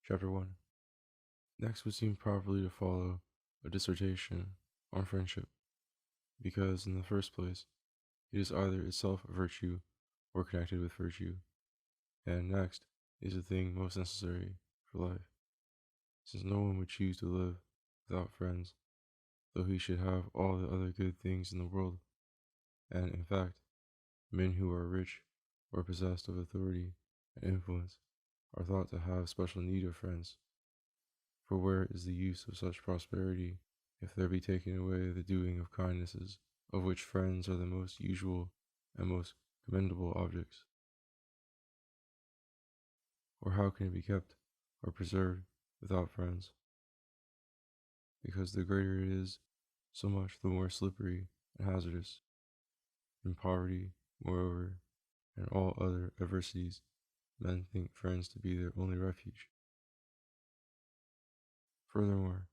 Chapter 1. Next would seem properly to follow a dissertation on friendship, because in the first place, it is either itself a virtue or connected with virtue, and next is the thing most necessary for life, since no one would choose to live without friends, though he should have all the other good things in the world, and in fact, men who are rich or possessed of authority and influence are thought to have special need of friends. For where is the use of such prosperity if there be taken away the doing of kindnesses, of which friends are the most usual and most commendable objects? Or how can it be kept or preserved without friends? Because the greater it is, so much the more slippery and hazardous. In poverty, moreover, and all other adversities, men think friends to be their only refuge. Furthermore,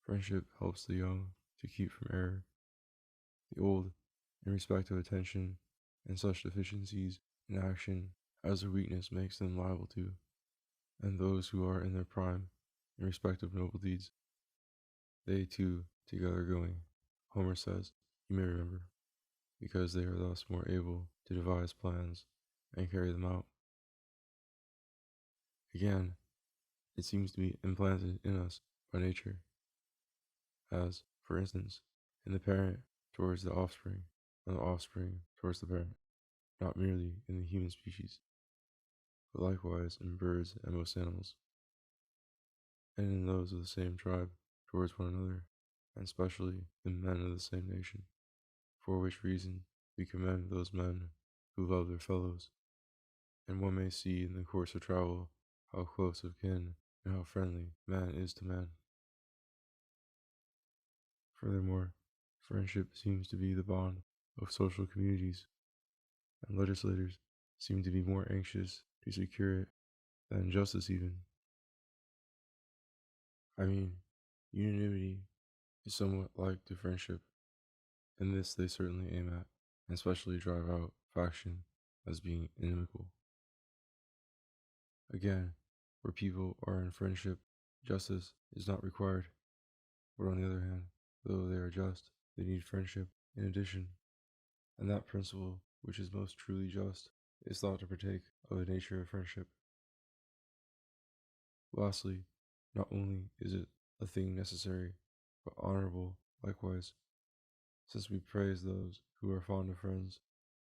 friendship helps the young to keep from error, the old in respect of attention and such deficiencies in action as their weakness makes them liable to, and those who are in their prime in respect of noble deeds. They too together going, Homer says, you may remember, because they are thus more able to devise plans and carry them out. Again, it seems to be implanted in us by nature, as, for instance, in the parent towards the offspring, and the offspring towards the parent, not merely in the human species, but likewise in birds and most animals, and in those of the same tribe towards one another, and especially in men of the same nation, for which reason we commend those men who love their fellows, and one may see in the course of travel how close of kin and how friendly man is to man. Furthermore, friendship seems to be the bond of social communities, and legislators seem to be more anxious to secure it than justice even. I mean, unanimity is somewhat like to friendship, and this they certainly aim at, and especially drive out faction as being inimical. Again, where people are in friendship, justice is not required, but on the other hand, though they are just, they need friendship in addition, and that principle which is most truly just is thought to partake of the nature of friendship. Lastly, not only is it a thing necessary, but honorable likewise, since we praise those who are fond of friends,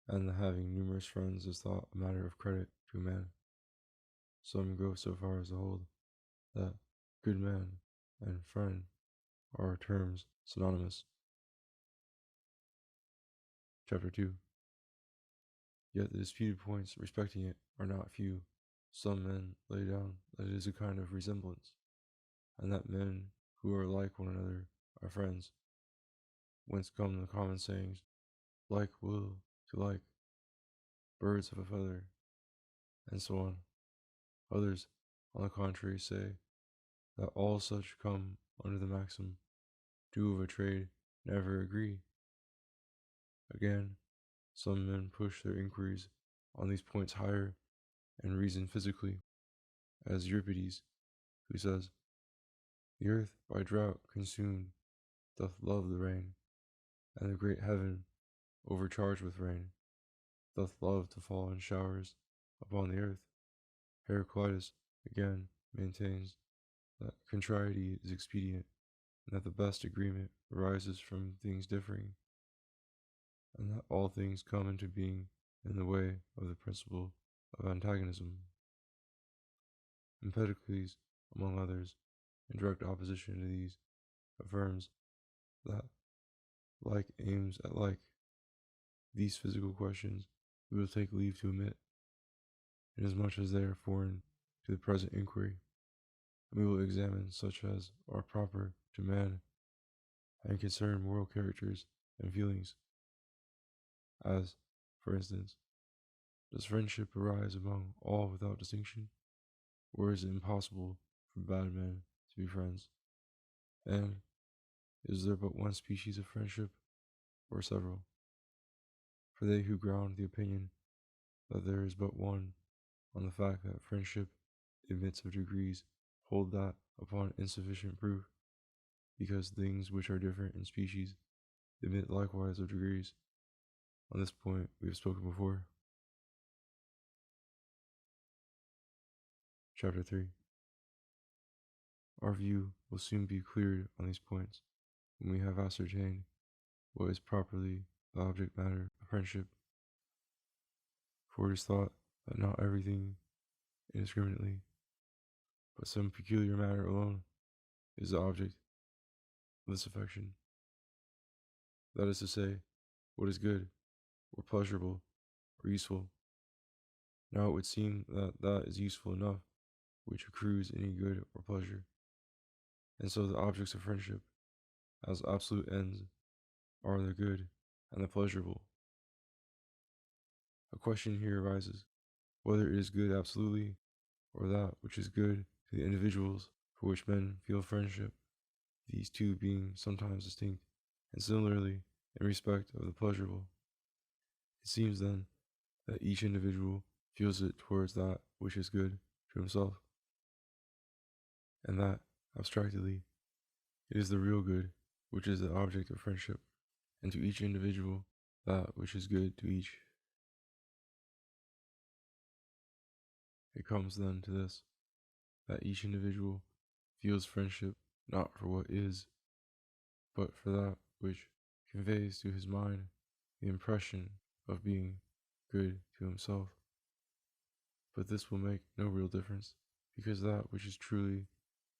and the having numerous friends is thought a matter of credit to a man. Some go so far as to hold that good man and friend are terms synonymous. Chapter 2. Yet the disputed points respecting it are not few. Some men lay down that it is a kind of resemblance, and that men who are like one another are friends, whence come the common sayings, like will to like, birds of a feather, and so on. Others, on the contrary, say that all such come under the maxim, two of a trade never agree. Again, some men push their inquiries on these points higher and reason physically, as Euripides, who says, the earth by drought consumed doth love the rain, and the great heaven, overcharged with rain, doth love to fall in showers upon the earth. Heraclitus, again, maintains that contrariety is expedient, and that the best agreement arises from things differing, and that all things come into being in the way of the principle of antagonism. Empedocles, among others, in direct opposition to these, affirms that like aims at like. These physical questions we will take leave to omit, inasmuch as they are foreign to the present inquiry, and we will examine such as are proper to man and concern moral characters and feelings, as, for instance, does friendship arise among all without distinction, or is it impossible for bad men to be friends? And is there but one species of friendship, or several? For they who ground the opinion that there is but one on the fact that friendship admits of degrees hold that upon insufficient proof, because things which are different in species admit likewise of degrees. On this point we have spoken before. Chapter 3. Our view will soon be cleared on these points when we have ascertained what is properly the object matter of friendship. For it is thought that not everything indiscriminately, but some peculiar matter alone, is the object of this affection. That is to say, what is good, or pleasurable, or useful. Now it would seem that that is useful enough which accrues any good or pleasure. And so the objects of friendship, as absolute ends, are the good and the pleasurable. A question here arises, whether it is good absolutely, or that which is good to the individuals for which men feel friendship, these two being sometimes distinct, and similarly in respect of the pleasurable. It seems then that each individual feels it towards that which is good to himself, and that, abstractedly, it is the real good which is the object of friendship, and to each individual that which is good to each. It comes then to this, that each individual feels friendship not for what is, but for that which conveys to his mind the impression of being good to himself. But this will make no real difference, because that which is truly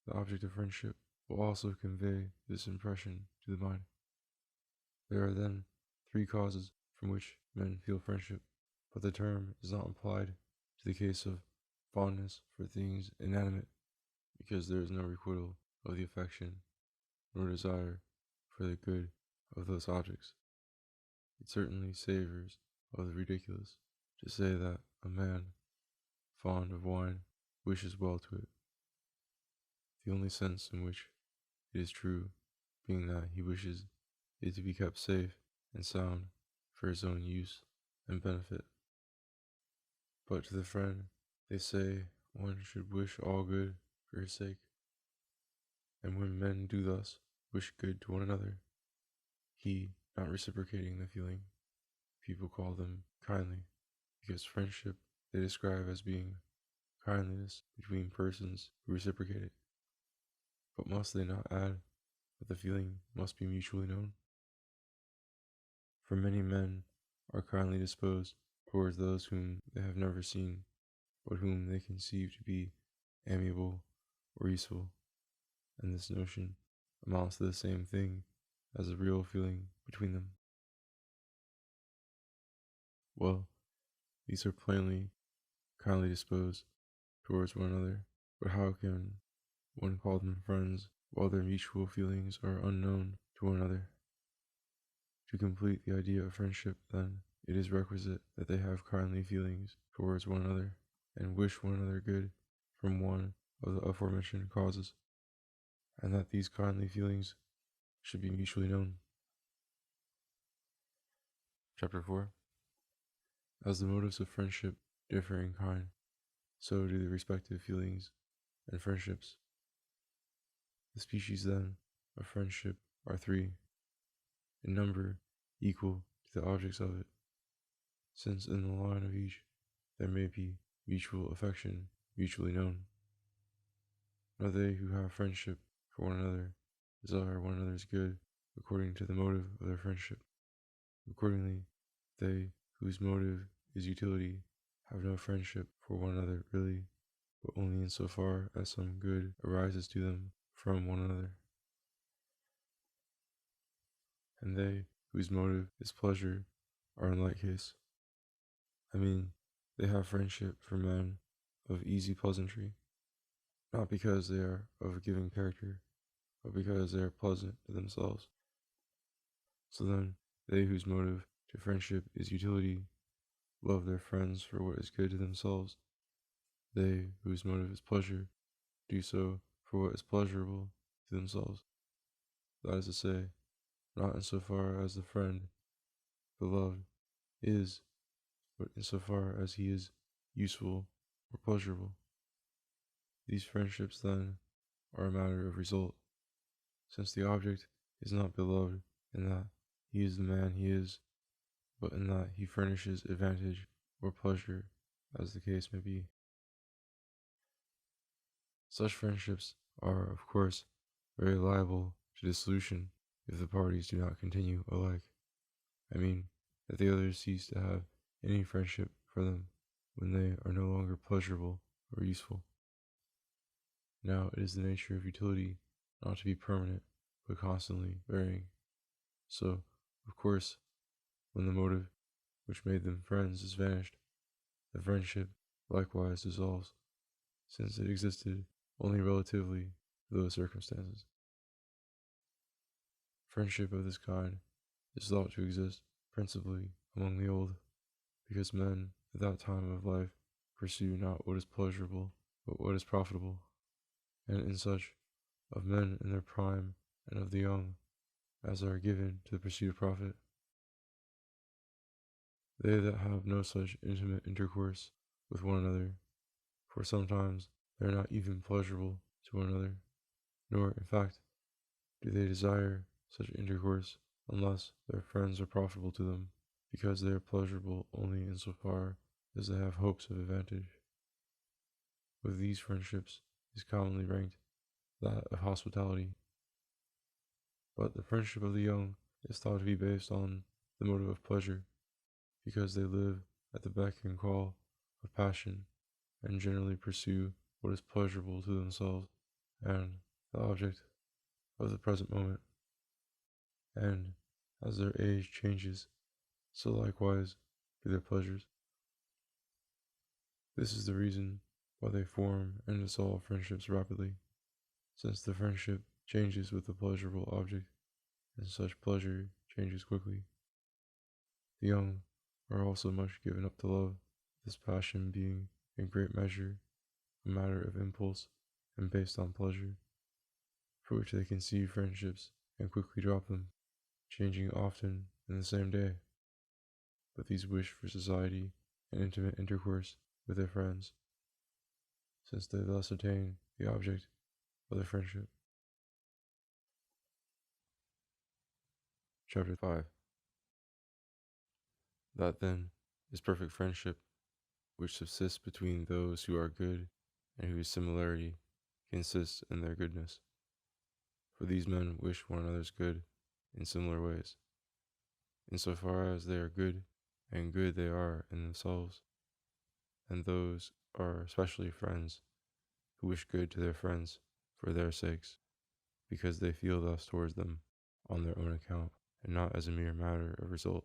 the object of friendship will also convey this impression to the mind. There are then three causes from which men feel friendship, but the term is not applied to the case of fondness for things inanimate, because there is no requital of the affection, nor desire for the good of those objects. It certainly savors of the ridiculous to say that a man fond of wine wishes well to it, the only sense in which it is true being that he wishes it to be kept safe and sound for his own use and benefit. But to the friend they say one should wish all good for his sake, and when men do thus wish good to one another, he not reciprocating the feeling, people call them kindly, because friendship they describe as being kindliness between persons who reciprocate it. But must they not add that the feeling must be mutually known? For many men are kindly disposed towards those whom they have never seen, but whom they conceive to be amiable or useful, and this notion amounts to the same thing as a real feeling between them. Well, these are plainly kindly disposed towards one another, but how can one call them friends while their mutual feelings are unknown to one another? To complete the idea of friendship, then, it is requisite that they have kindly feelings towards one another, and wish one another good from one of the aforementioned causes, and that these kindly feelings should be mutually known. Chapter 4. As the motives of friendship differ in kind, so do the respective feelings and friendships. The species, then, of friendship are three, in number equal to the objects of it, since in the line of each there may be mutual affection mutually known. Now they who have friendship for one another desire one another's good according to the motive of their friendship. Accordingly, they whose motive is utility have no friendship for one another really, but only in so far as some good arises to them from one another. And they whose motive is pleasure are in like case. I mean, they have friendship for men of easy pleasantry, not because they are of a given character, but because they are pleasant to themselves. So then, they whose motive to friendship is utility love their friends for what is good to themselves. They whose motive is pleasure do so for what is pleasurable to themselves. That is to say, not insofar as the friend, beloved, is, but insofar as he is useful or pleasurable. These friendships, then, are a matter of result, since the object is not beloved in that he is the man he is, but in that he furnishes advantage or pleasure, as the case may be. Such friendships are, of course, very liable to dissolution if the parties do not continue alike. I mean, that the others cease to have any friendship for them when they are no longer pleasurable or useful. Now, it is the nature of utility not to be permanent, but constantly varying. So, of course, when the motive which made them friends is vanished, the friendship likewise dissolves, since it existed only relatively to those circumstances. Friendship of this kind is thought to exist principally among the old, because men at that time of life pursue not what is pleasurable, but what is profitable, and in such of men in their prime and of the young as are given to the pursuit of profit. They that have no such intimate intercourse with one another, for sometimes they are not even pleasurable to one another, nor, in fact, do they desire such intercourse unless their friends are profitable to them, because they are pleasurable only in so far as they have hopes of advantage. With these friendships is commonly ranked that of hospitality. But the friendship of the young is thought to be based on the motive of pleasure, because they live at the beck and call of passion, and generally pursue what is pleasurable to themselves and the object of the present moment. And as their age changes, so likewise do their pleasures. This is the reason why they form and dissolve friendships rapidly, since the friendship changes with the pleasurable object, and such pleasure changes quickly. The young are also much given up to love, this passion being in great measure a matter of impulse and based on pleasure, for which they conceive friendships and quickly drop them, changing often in the same day. But these wish for society and intimate intercourse with their friends, since they thus attain the object of their friendship. Chapter 5. That, then, is perfect friendship, which subsists between those who are good and whose similarity consists in their goodness. For these men wish one another's good in similar ways, in so far as they are good, and good they are in themselves, and those are especially friends who wish good to their friends for their sakes, because they feel thus towards them on their own account, and not as a mere matter of result.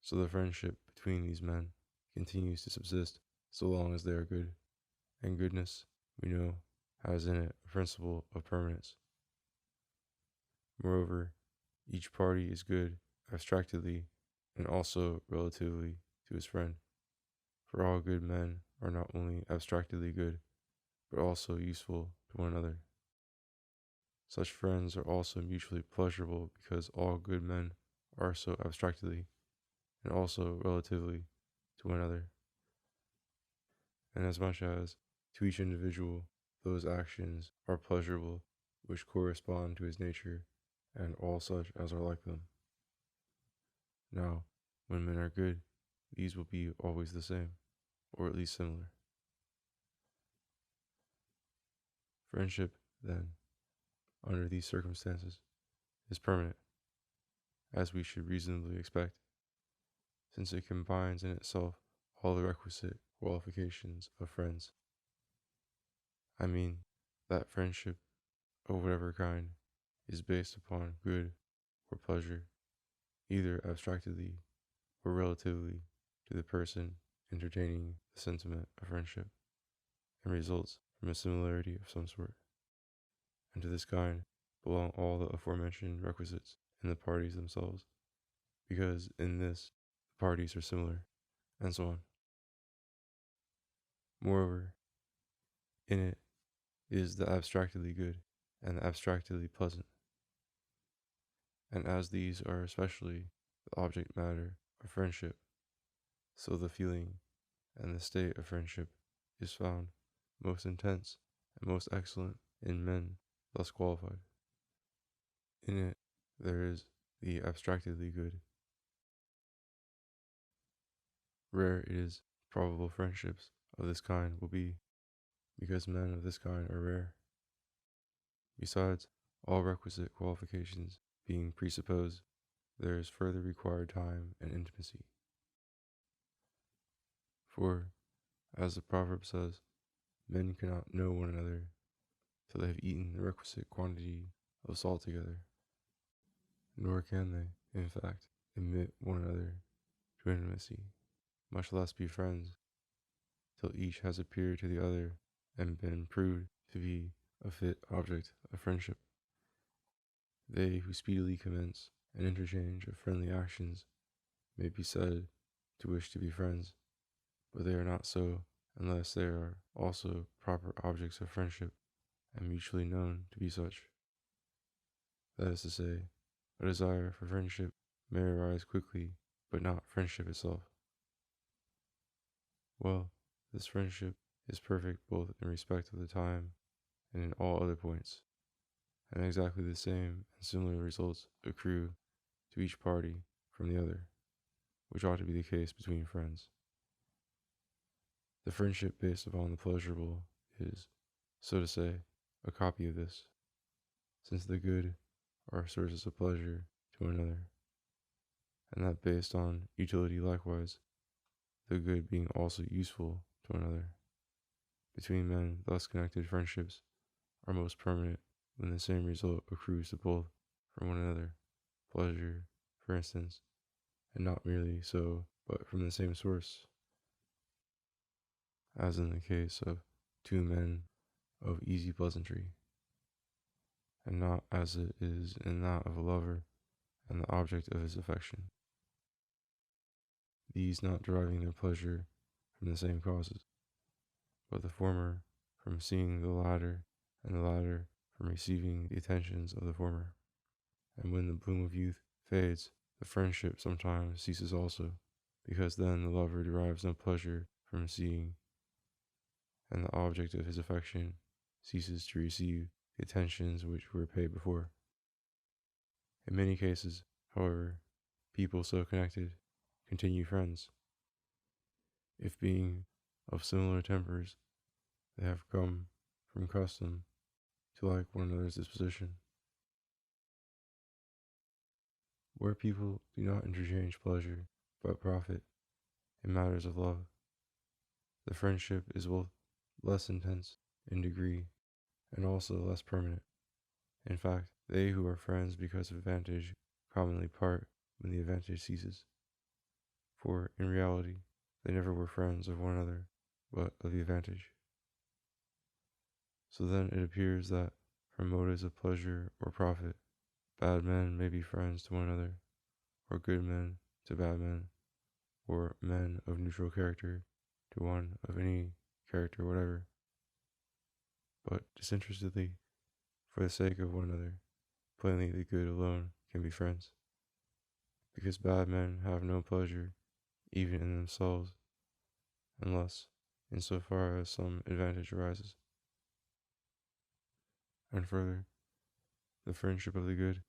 So the friendship between these men continues to subsist so long as they are good, and goodness, we know, has in it a principle of permanence. Moreover, each party is good abstractedly and also relatively to his friend, for all good men are not only abstractedly good, but also useful to one another. Such friends are also mutually pleasurable, because all good men are so abstractedly and also relatively to one another, and as much as to each individual those actions are pleasurable which correspond to his nature, and all such as are like them. Now, when men are good, these will be always the same, or at least similar. Friendship, then, under these circumstances, is permanent, as we should reasonably expect, since it combines in itself all the requisite qualifications of friends. I mean, that friendship, of whatever kind, is based upon good or pleasure, either abstractedly or relatively to the person entertaining the sentiment of friendship, and results from a similarity of some sort. And to this kind belong all the aforementioned requisites in the parties themselves, because in this the parties are similar, and so on. Moreover, in it is the abstractedly good and the abstractedly pleasant, and as these are especially the object matter of friendship, so the feeling and the state of friendship is found most intense and most excellent in men thus qualified. In it there is the abstractedly good. Rare it is probable friendships of this kind will be, because men of this kind are rare. Besides, all requisite qualifications being presupposed, there is further required time and intimacy. For, as the proverb says, men cannot know one another till they have eaten the requisite quantity of salt together, nor can they, in fact, admit one another to intimacy, much less be friends, till each has appeared to the other and been proved to be a fit object of friendship. They who speedily commence an interchange of friendly actions may be said to wish to be friends, but they are not so unless they are also proper objects of friendship and mutually known to be such. That is to say, a desire for friendship may arise quickly, but not friendship itself. Well, this friendship is perfect both in respect of the time and in all other points, and exactly the same and similar results accrue to each party from the other, which ought to be the case between friends. The friendship based upon the pleasurable is, so to say, a copy of this, since the good are sources of pleasure to one another, and that based on utility likewise, the good being also useful to one another. Between men thus connected, friendships are most permanent when the same result accrues to both from one another, pleasure, for instance, and not merely so, but from the same source, as in the case of two men of easy pleasantry, and not as it is in that of a lover and the object of his affection, these not deriving their pleasure from the same causes, but the former from seeing the latter, and the latter from receiving the attentions of the former. And when the bloom of youth fades, the friendship sometimes ceases also, because then the lover derives no pleasure from seeing, and the object of his affection ceases to receive the attentions which were paid before. In many cases, however, people so connected continue friends, if being of similar tempers, they have come from custom to like one another's disposition. Where people do not interchange pleasure but profit in matters of love, the friendship is both less intense in degree and also less permanent. In fact, they who are friends because of advantage commonly part when the advantage ceases, for in reality they never were friends of one another but of the advantage. So then it appears that from motives of pleasure or profit, bad men may be friends to one another, or good men to bad men, or men of neutral character to one of any character whatever, but disinterestedly, for the sake of one another. Plainly, the good alone can be friends, because bad men have no pleasure even in themselves, unless in so far as some advantage arises. And further, the friendship of the good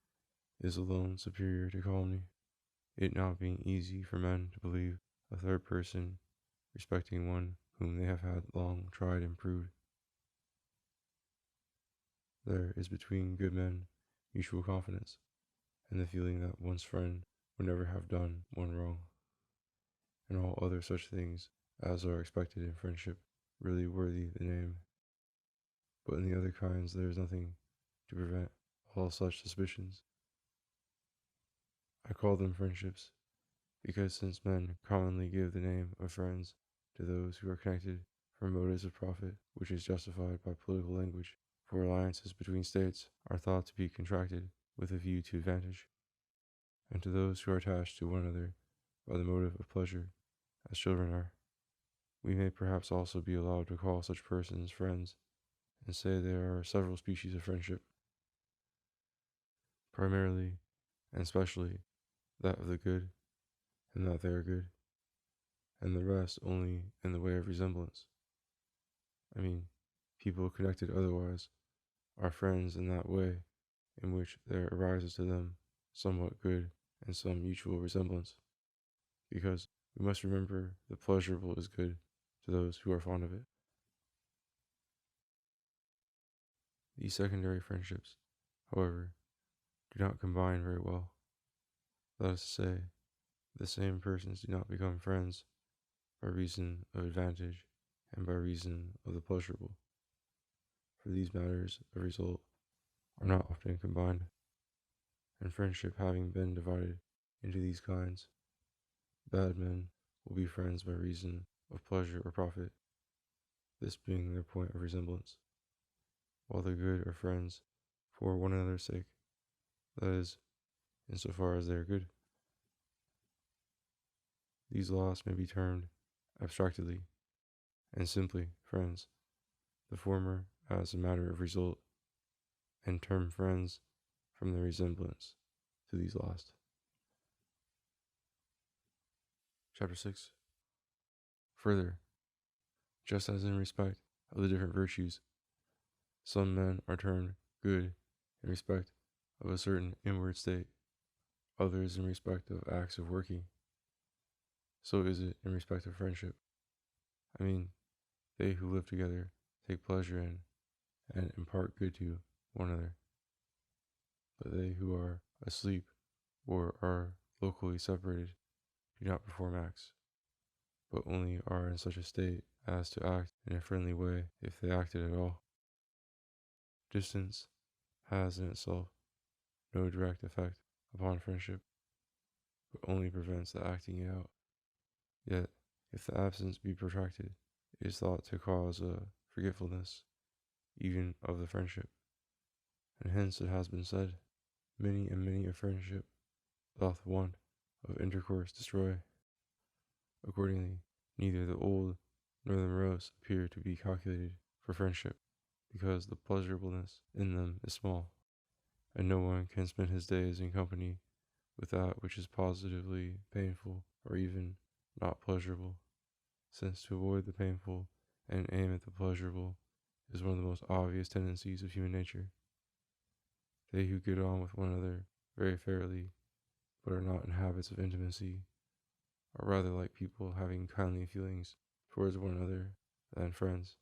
is alone superior to calumny, it not being easy for men to believe a third person respecting one whom they have had long tried and proved. There is between good men mutual confidence, and the feeling that one's friend would never have done one wrong, and all other such things as are expected in friendship, really worthy the name. But in the other kinds there is nothing to prevent all such suspicions. I call them friendships, because since men commonly give the name of friends to those who are connected from motives of profit, which is justified by political language, for alliances between states are thought to be contracted with a view to advantage, and to those who are attached to one another by the motive of pleasure, as children are, we may perhaps also be allowed to call such persons friends, and say there are several species of friendship, primarily and specially that of the good, and that they are good, and the rest only in the way of resemblance. I mean, people connected otherwise are friends in that way in which there arises to them somewhat good and some mutual resemblance, because we must remember the pleasurable is good to those who are fond of it. These secondary friendships, however, do not combine very well. That is to say, the same persons do not become friends by reason of advantage and by reason of the pleasurable, for these matters of result are not often combined, and friendship having been divided into these kinds, bad men will be friends by reason of pleasure or profit, this being their point of resemblance, while the good are friends for one another's sake, that is, insofar as they are good. These last may be termed abstractedly and simply friends, the former as a matter of result, and term friends from their resemblance to these last. Chapter 6. Further, just as in respect of the different virtues, some men are termed good in respect of a certain inward state, others in respect of acts of working, so is it in respect of friendship. I mean, they who live together take pleasure in and impart good to one another, but they who are asleep or are locally separated do not perform acts, but only are in such a state as to act in a friendly way if they acted at all. Distance has in itself no direct effect upon friendship, but only prevents the acting it out. Yet, if the absence be protracted, it is thought to cause a forgetfulness even of the friendship. And hence it has been said, many and many a friendship doth want of intercourse destroy. Accordingly, neither the old nor the morose appear to be calculated for friendship, because the pleasurableness in them is small, and no one can spend his days in company with that which is positively painful or even not pleasurable, since to avoid the painful and aim at the pleasurable is one of the most obvious tendencies of human nature. They who get on with one another very fairly, but are not in habits of intimacy, are rather like people having kindly feelings towards one another than friends,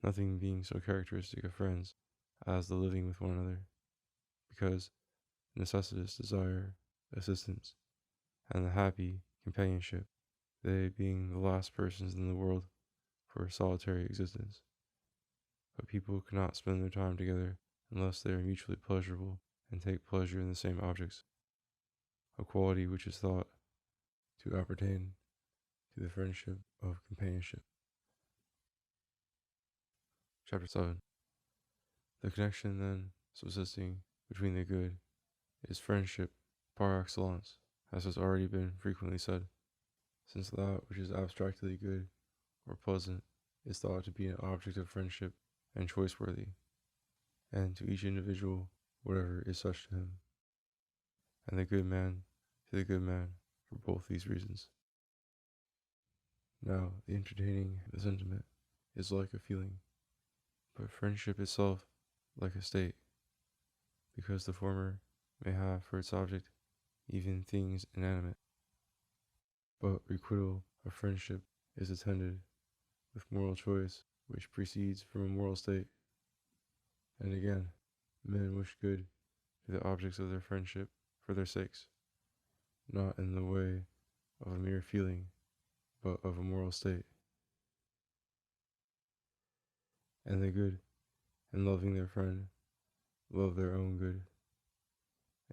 nothing being so characteristic of friends as the living with one another, because necessitous desire assistance, and the happy companionship, they being the last persons in the world for a solitary existence. But people cannot spend their time together unless they are mutually pleasurable and take pleasure in the same objects, a quality which is thought to appertain to the friendship of companionship. Chapter 7. The connection then subsisting between the good is friendship par excellence, as has already been frequently said, since that which is abstractly good or pleasant is thought to be an object of friendship and choice-worthy, and to each individual whatever is such to him, and the good man to the good man for both these reasons. Now, the entertaining the sentiment is like a feeling, but friendship itself like a state, because the former may have for its object even things inanimate, but requital of friendship is attended with moral choice which proceeds from a moral state. And again, men wish good to the objects of their friendship for their sakes, not in the way of a mere feeling, but of a moral state. And the good, in loving their friend, love their own good,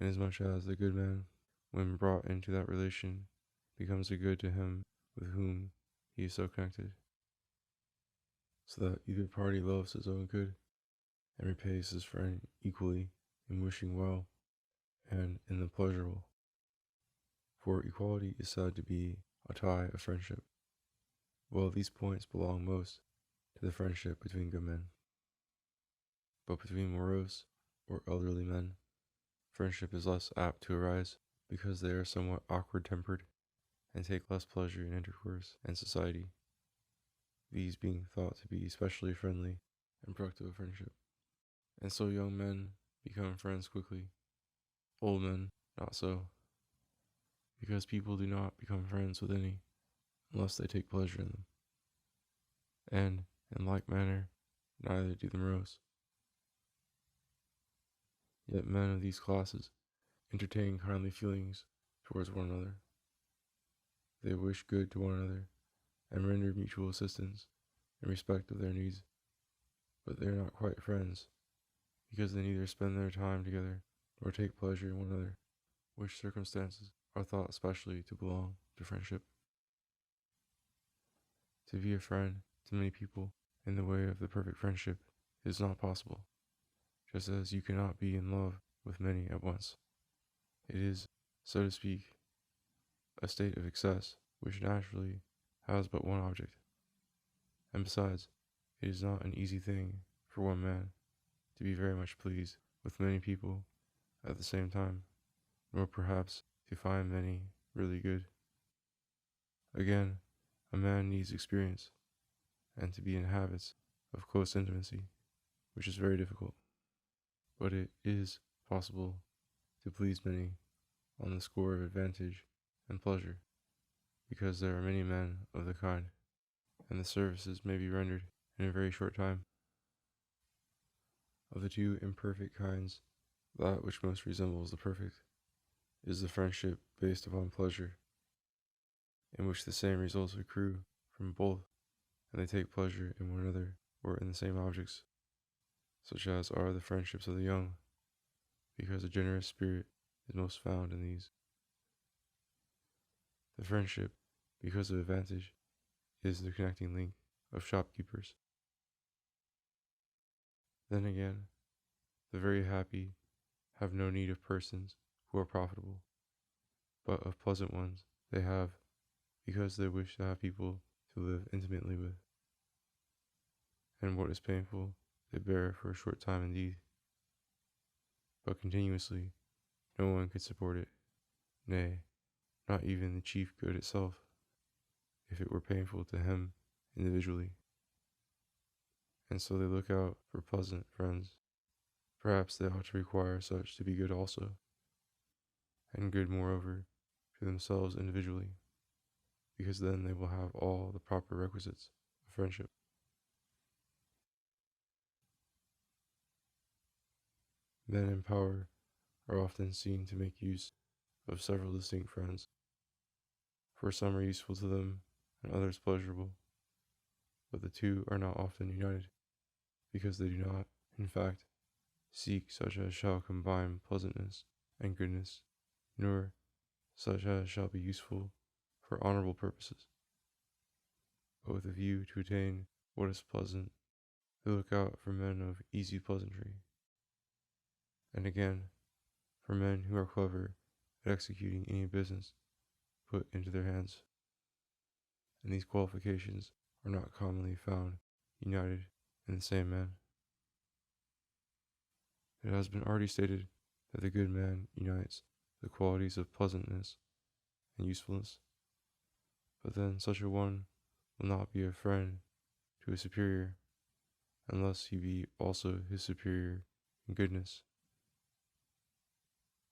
inasmuch as the good man, when brought into that relation, becomes a good to him with whom he is so connected, so that either party loves his own good and repays his friend equally in wishing well and in the pleasurable. For equality is said to be a tie of friendship. Well, these points belong most to the friendship between good men. But between morose or elderly men, friendship is less apt to arise, because they are somewhat awkward-tempered and take less pleasure in intercourse and society. these being thought to be especially friendly and productive of friendship. And so young men become friends quickly, old men not so, because people do not become friends with any unless they take pleasure in them. And, in like manner, neither do the morose. Yet men of these classes entertain kindly feelings towards one another. They wish good to one another and render mutual assistance in respect of their needs, but they are not quite friends, because they neither spend their time together nor take pleasure in one another, which circumstances are thought especially to belong to friendship. To be a friend to many people in the way of the perfect friendship is not possible, just as you cannot be in love with many at once. It is, so to speak, a state of excess which naturally has but one object. And besides, it is not an easy thing for one man to be very much pleased with many people at the same time, nor perhaps to find many really good. Again, a man needs experience, and to be in habits of close intimacy, which is very difficult. But it is possible to please many on the score of advantage and pleasure, because there are many men of the kind, and the services may be rendered in a very short time. Of the two imperfect kinds, that which most resembles the perfect is the friendship based upon pleasure, in which the same results accrue from both, and they take pleasure in one another or in the same objects, such as are the friendships of the young, because a generous spirit is most found in these. The friendship, because of advantage, is the connecting link of shopkeepers. Then again, the very happy have no need of persons who are profitable, but of pleasant ones they have, because they wish to have people to live intimately with. And what is painful they bear for a short time indeed, but continuously no one could support it, nay, not even the chief good itself, if it were painful to him individually. And so they look out for pleasant friends. Perhaps they ought to require such to be good also, and good moreover to themselves individually, because then they will have all the proper requisites of friendship. Men in power are often seen to make use of several distinct friends, for some are useful to them and others pleasurable, but the two are not often united, because they do not, in fact, seek such as shall combine pleasantness and goodness, nor such as shall be useful for honorable purposes, but with a view to attain what is pleasant, they look out for men of easy pleasantry, and again, for men who are clever at executing any business put into their hands. And these qualifications are not commonly found united in the same man. It has been already stated that the good man unites the qualities of pleasantness and usefulness, but then such a one will not be a friend to a superior unless he be also his superior in goodness.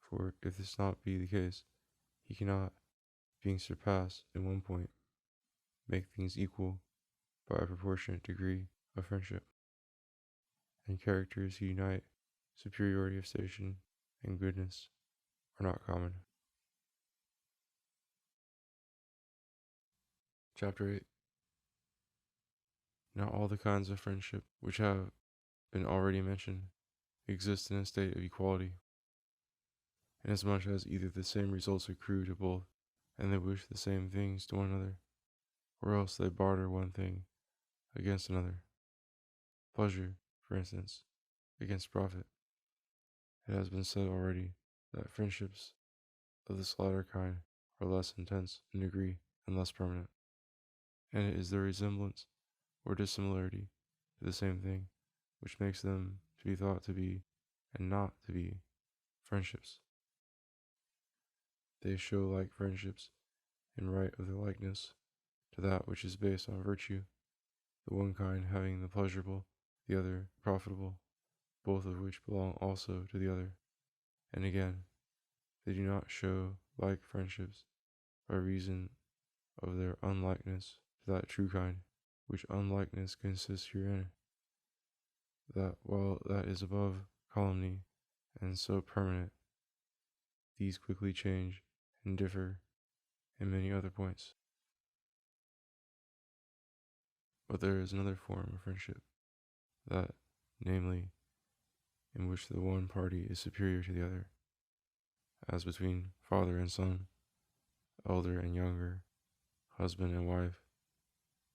For if this not be the case, he cannot, being surpassed in one point, make things equal by a proportionate degree of friendship. And characters who unite superiority of station and goodness are not common. Chapter 8. Now all the kinds of friendship which have been already mentioned exist in a state of equality, inasmuch as either the same results accrue to both, and they wish the same things to one another, or else they barter one thing against another. Pleasure, for instance, against profit. It has been said already that friendships of this latter kind are less intense in degree and less permanent, and it is their resemblance or dissimilarity to the same thing which makes them to be thought to be and not to be friendships. They show like friendships in right of their likeness to that which is based on virtue, the one kind having the pleasurable, the other profitable, both of which belong also to the other. And again, they do not show like friendships by reason of their unlikeness to that true kind, which unlikeness consists herein, that while that is above calumny and so permanent, these quickly change and differ in many other points. But there is another form of friendship, that, namely, in which the one party is superior to the other, as between father and son, elder and younger, husband and wife,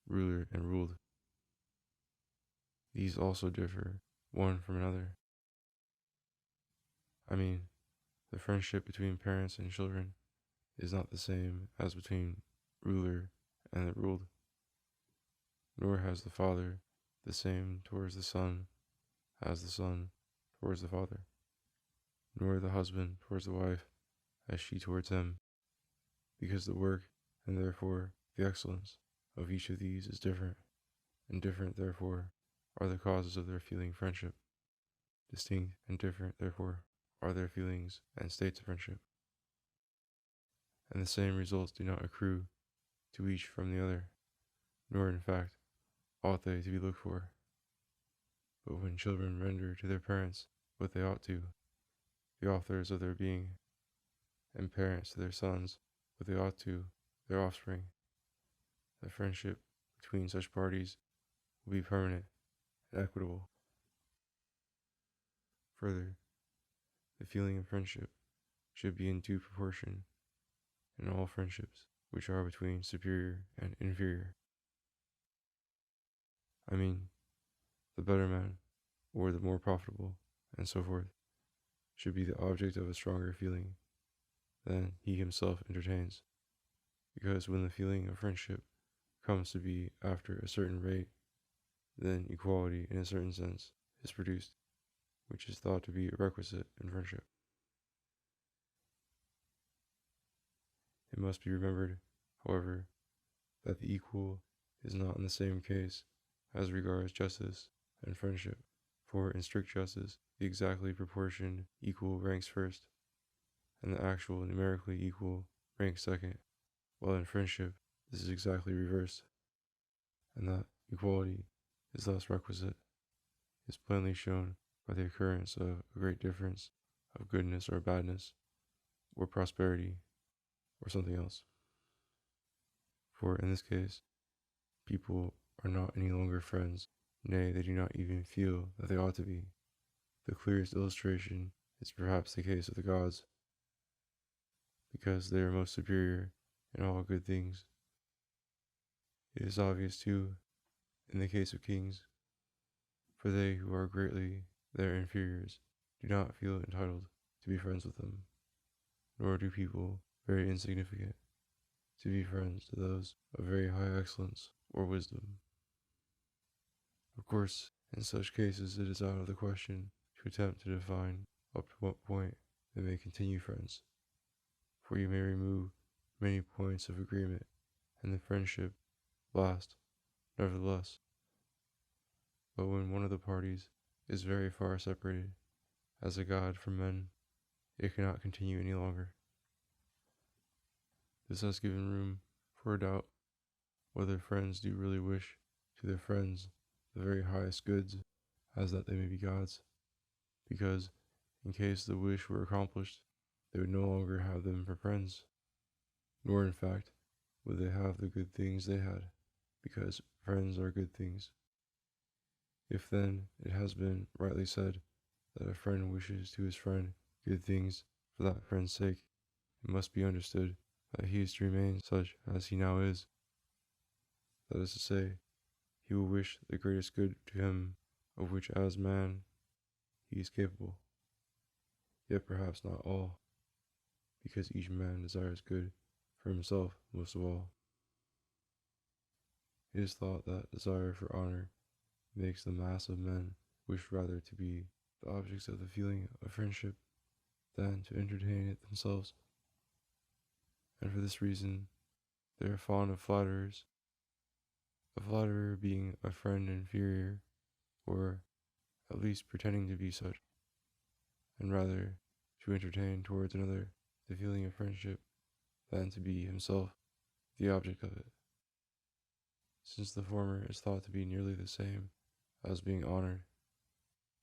ruler and ruled. These also differ one from another. I mean, the friendship between parents and children is not the same as between ruler and the ruled, nor has the father the same towards the son as the son towards the father, nor the husband towards the wife as she towards him, because the work, and therefore the excellence, of each of these is different, and different therefore are the causes of their feeling friendship. Distinct and different therefore are their feelings and states of friendship, and the same results do not accrue to each from the other, nor in fact ought they to be looked for. But when children render to their parents what they ought to, the authors of their being, and parents to their sons what they ought to, their offspring, the friendship between such parties will be permanent and equitable. Further, the feeling of friendship should be in due proportion in all friendships which are between superior and inferior. I mean, the better man, or the more profitable, and so forth, should be the object of a stronger feeling than he himself entertains, because when the feeling of friendship comes to be after a certain rate, then equality in a certain sense is produced, which is thought to be a requisite in friendship. It must be remembered, however, that the equal is not in the same case as regards justice and friendship, for in strict justice the exactly proportioned equal ranks first, and the actual numerically equal ranks second, while in friendship this is exactly reversed, and that equality is thus requisite is plainly shown by the occurrence of a great difference of goodness or badness, or prosperity, or something else. For in this case, people are not any longer friends, nay, they do not even feel that they ought to be. The clearest illustration is perhaps the case of the gods, because they are most superior in all good things. It is obvious, too, in the case of kings, for they who are greatly their inferiors do not feel entitled to be friends with them, nor do people very insignificant to be friends to those of very high excellence or wisdom. Of course, in such cases it is out of the question to attempt to define up to what point they may continue friends, for you may remove many points of agreement, and the friendship last nevertheless. But when one of the parties is very far separated, as a god from men, it cannot continue any longer. This has given room for a doubt whether friends do really wish to their friends the very highest goods, as that they may be gods, because, in case the wish were accomplished, they would no longer have them for friends, nor in fact would they have the good things they had, because friends are good things. If then it has been rightly said that a friend wishes to his friend good things for that friend's sake, it must be understood that he is to remain such as he now is. That is to say, he will wish the greatest good to him of which as man he is capable, yet perhaps not all, because each man desires good for himself most of all. It is thought that desire for honor makes the mass of men wish rather to be the objects of the feeling of friendship than to entertain it themselves, and for this reason they are fond of flatterers, a flatterer being a friend inferior, or at least pretending to be such, and rather to entertain towards another the feeling of friendship than to be himself the object of it, since the former is thought to be nearly the same as being honored,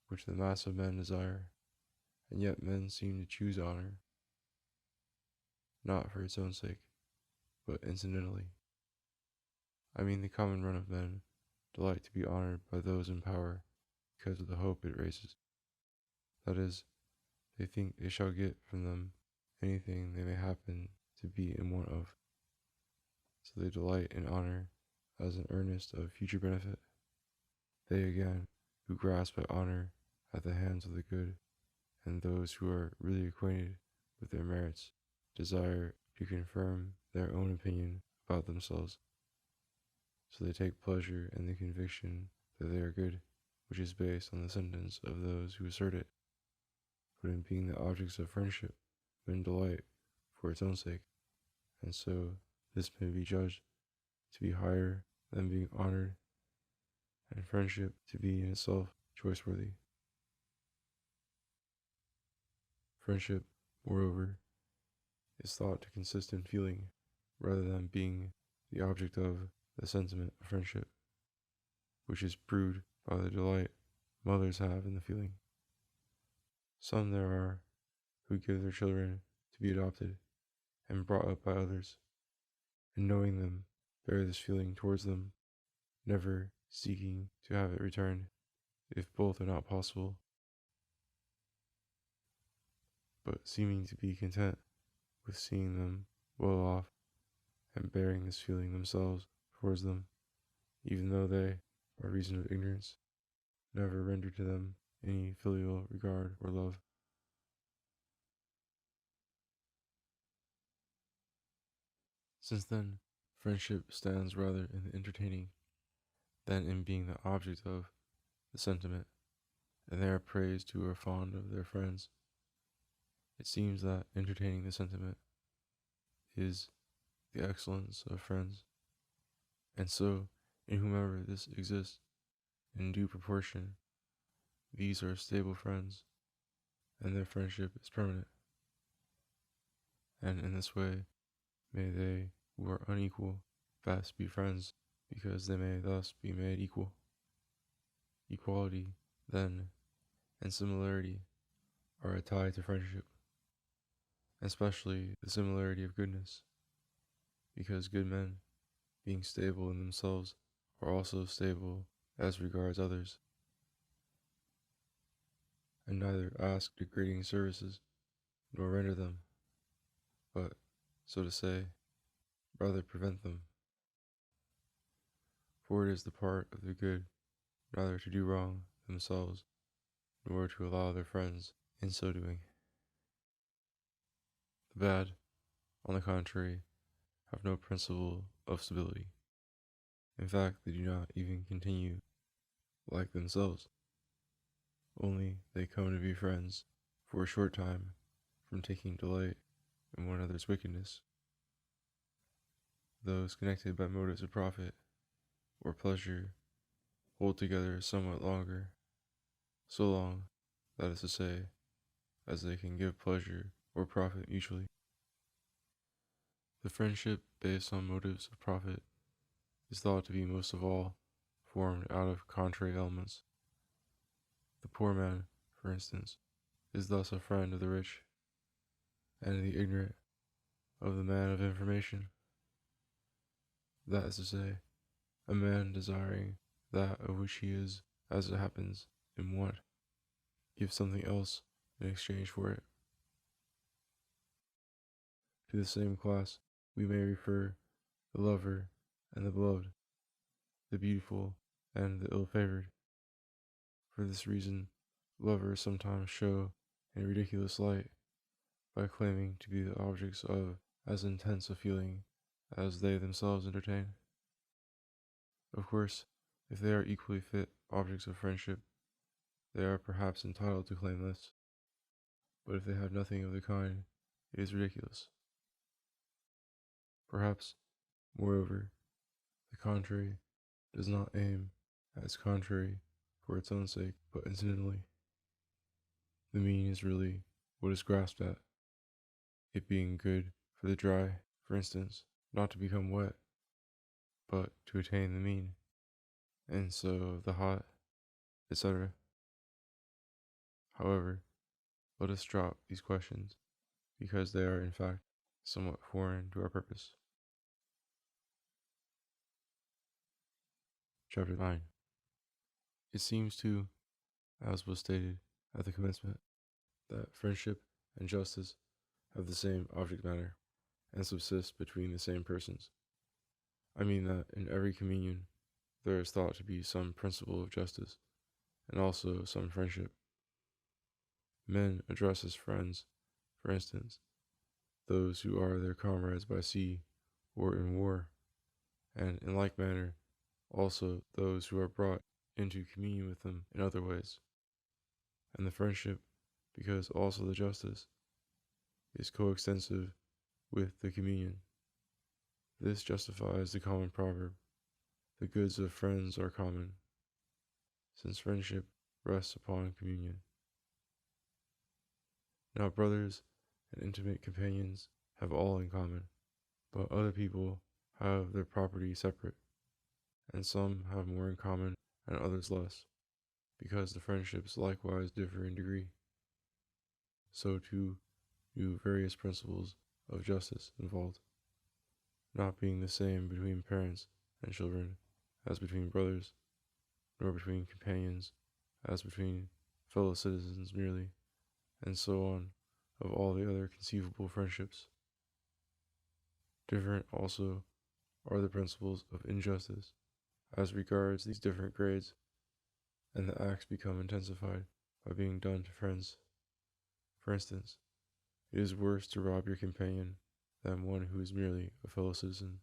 which the mass of men desire, and yet men seem to choose honor, not for its own sake, but incidentally. I mean, the common run of men delight to be honored by those in power because of the hope it raises. That is, they think they shall get from them anything they may happen to be in want of. So they delight in honor as an earnest of future benefit. They again, who grasp at honor at the hands of the good, and those who are really acquainted with their merits, desire to confirm their own opinion about themselves. So they take pleasure in the conviction that they are good, which is based on the sentence of those who assert it. But in being the objects of friendship, men delight for its own sake, and so this may be judged to be higher than being honored, and friendship to be in itself choiceworthy. Friendship, moreover, is thought to consist in feeling, rather than being the object of the sentiment of friendship, which is proved by the delight mothers have in the feeling. Some there are who give their children to be adopted and brought up by others, and knowing them, bear this feeling towards them, never seeking to have it returned, if both are not possible, but seeming to be content with seeing them well off and bearing this feeling themselves towards them, even though they, by reason of ignorance, never render to them any filial regard or love. Since then, friendship stands rather in the entertaining than in being the object of the sentiment, and they are praised who are fond of their friends. It seems that entertaining the sentiment is the excellence of friends, and so, in whomever this exists in due proportion, these are stable friends, and their friendship is permanent. And in this way, may they who are unequal best be friends, because they may thus be made equal. Equality, then, and similarity are a tie to friendship, especially the similarity of goodness, because good men, being stable in themselves, are also stable as regards others, and neither ask degrading services nor render them, but, so to say, rather prevent them. For it is the part of the good neither to do wrong themselves nor to allow their friends in so doing. The bad, on the contrary, have no principle of stability. In fact, they do not even continue like themselves. Only they come to be friends for a short time from taking delight in one another's wickedness. Those connected by motives of profit or pleasure hold together somewhat longer, so long, that is to say, as they can give pleasure or profit mutually. The friendship based on motives of profit is thought to be most of all formed out of contrary elements. The poor man, for instance, is thus a friend of the rich, and the ignorant of the man of information. That is to say, a man desiring that of which he is, as it happens, in want, gives something else in exchange for it. To the same class we may refer the lover and the beloved, the beautiful and the ill-favored. For this reason, lovers sometimes show in a ridiculous light by claiming to be the objects of as intense a feeling as they themselves entertain. Of course, if they are equally fit objects of friendship, they are perhaps entitled to claim this, but if they have nothing of the kind, it is ridiculous. Perhaps, moreover, the contrary does not aim at its contrary for its own sake, but incidentally. The meaning is really what is grasped at, it being good for the dry, for instance, not to become wet, but to attain the mean, and so the hot, etc. However, let us drop these questions, because they are in fact somewhat foreign to our purpose. Chapter 9. It seems to, as was stated at the commencement, that friendship and justice have the same object matter, and subsist between the same persons. I mean that in every communion there is thought to be some principle of justice, and also some friendship. Men address as friends, for instance, those who are their comrades by sea or in war, and in like manner also those who are brought into communion with them in other ways. And the friendship, because also the justice, is coextensive with the communion. This justifies the common proverb, the goods of friends are common, since friendship rests upon communion. Now brothers and intimate companions have all in common, but other people have their property separate, and some have more in common and others less, because the friendships likewise differ in degree. So too do various principles of justice involved, not being the same between parents and children as between brothers, nor between companions as between fellow citizens merely, and so on of all the other conceivable friendships. Different also are the principles of injustice as regards these different grades, and the acts become intensified by being done to friends. For instance, it is worse to rob your companion than one who is merely a fellow citizen,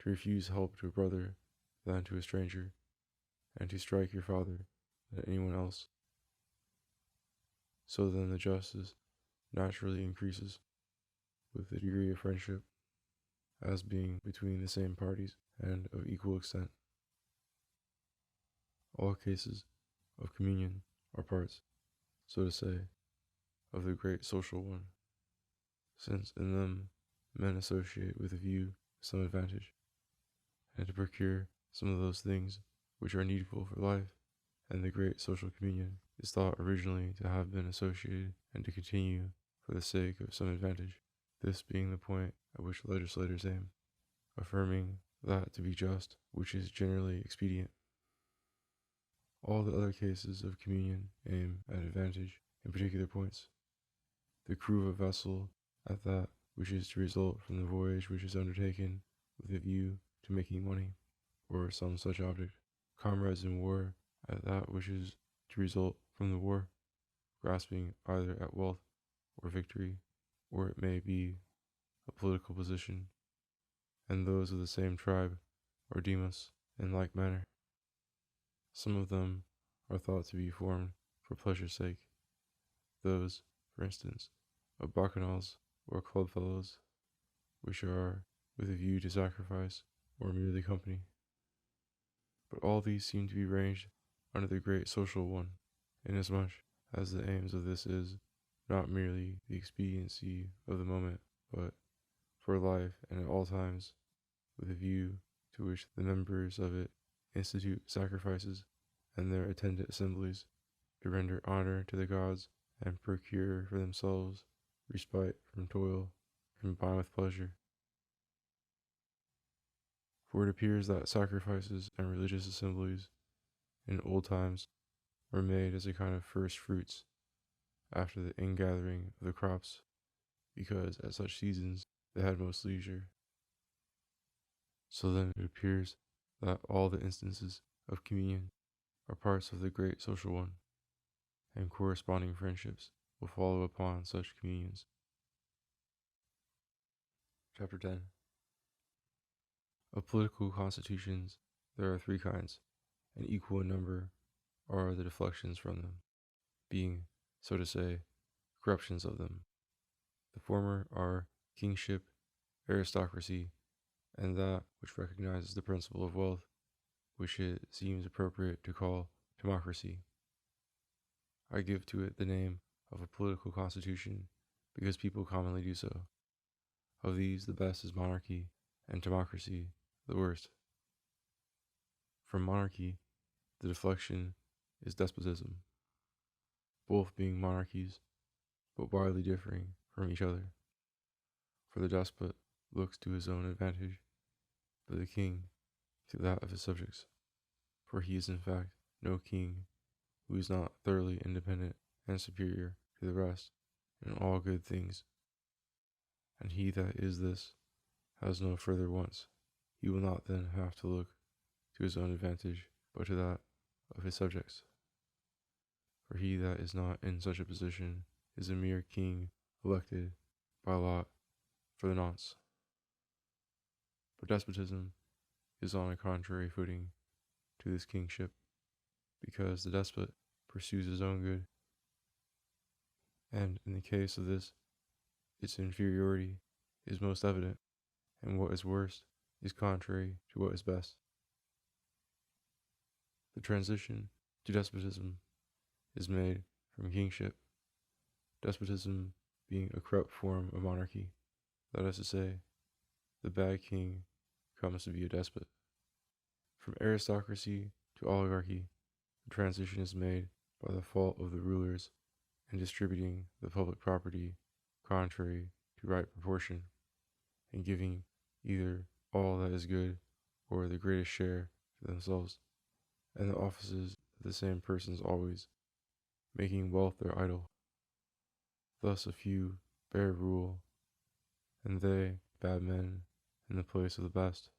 to refuse help to a brother than to a stranger, and to strike your father than anyone else. So then the justice naturally increases with the degree of friendship, as being between the same parties and of equal extent. All cases of communion are parts, so to say, of the great social one, since in them men associate with a view to some advantage, and to procure some of those things which are needful for life, and the great social communion is thought originally to have been associated and to continue for the sake of some advantage, this being the point at which legislators aim, affirming that to be just which is generally expedient. All the other cases of communion aim at advantage in particular points. The crew of a vessel at that which is to result from the voyage which is undertaken with a view to making money, or some such object. Comrades in war at that which is to result from the war, grasping either at wealth or victory, or it may be a political position, and those of the same tribe or demos in like manner. Some of them are thought to be formed for pleasure's sake, those, for instance, of bacchanals or club fellows, which are with a view to sacrifice or merely company. But all these seem to be ranged under the great social one, inasmuch as the aims of this is not merely the expediency of the moment, but for life and at all times, with a view to which the members of it institute sacrifices and their attendant assemblies, to render honor to the gods and procure for themselves respite from toil, combined with pleasure. For it appears that sacrifices and religious assemblies in old times were made as a kind of first fruits after the ingathering of the crops, because at such seasons they had most leisure. So then it appears that all the instances of communion are parts of the great social one, and corresponding friendships will follow upon such communions. Chapter 10. Of political constitutions there are three kinds, and equal in number are the deflections from them, being, so to say, corruptions of them. The former are kingship, aristocracy, and that which recognizes the principle of wealth, which it seems appropriate to call democracy. I give to it the name of a political constitution because people commonly do so. Of these, the best is monarchy, and democracy the worst. From monarchy, the deflection is despotism, both being monarchies, but widely differing from each other. For the despot looks to his own advantage, but the king to that of his subjects. For he is in fact no king who is not thoroughly independent and superior to the rest in all good things. And he that is this has no further wants. He will not then have to look to his own advantage, but to that of his subjects. For he that is not in such a position is a mere king elected by lot for the nonce. But despotism is on a contrary footing to this kingship, because the despot pursues his own good, and in the case of this, its inferiority is most evident, and what is worst is contrary to what is best. The transition to despotism is made from kingship, despotism being a corrupt form of monarchy. That is to say, the bad king comes to be a despot. From aristocracy to oligarchy, the transition is made by the fault of the rulers in distributing the public property contrary to right proportion, and giving either all that is good or the greatest share to themselves, and the offices of the same persons always, making wealth their idol. Thus a few bear rule, and they, bad men, in the place of the best.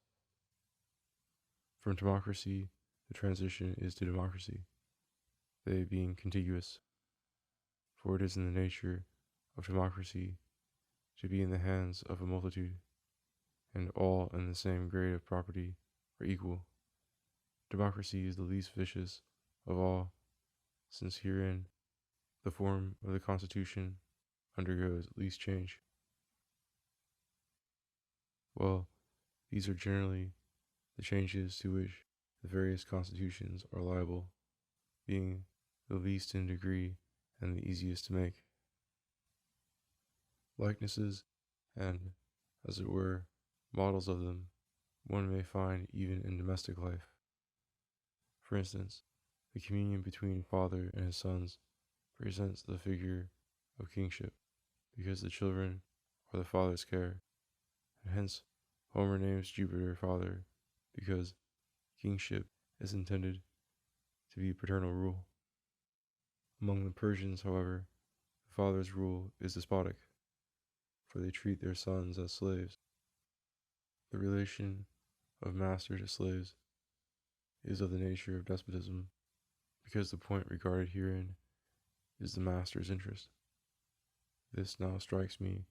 From democracy, the transition is to democracy, they being contiguous. For it is in the nature of democracy to be in the hands of a multitude, and all in the same grade of property are equal. Democracy is the least vicious of all, since herein the form of the constitution undergoes least change. Well, these are generally the changes to which the various constitutions are liable, being the least in degree and the easiest to make. Likenesses and, as it were, models of them one may find even in domestic life. For instance, the communion between father and his sons presents the figure of kingship, because the children are the father's care, and hence Homer names Jupiter father, because kingship is intended to be paternal rule. Among the Persians, however, the father's rule is despotic, for they treat their sons as slaves. The relation of master to slaves is of the nature of despotism, because the point regarded herein is the master's interest. This now strikes me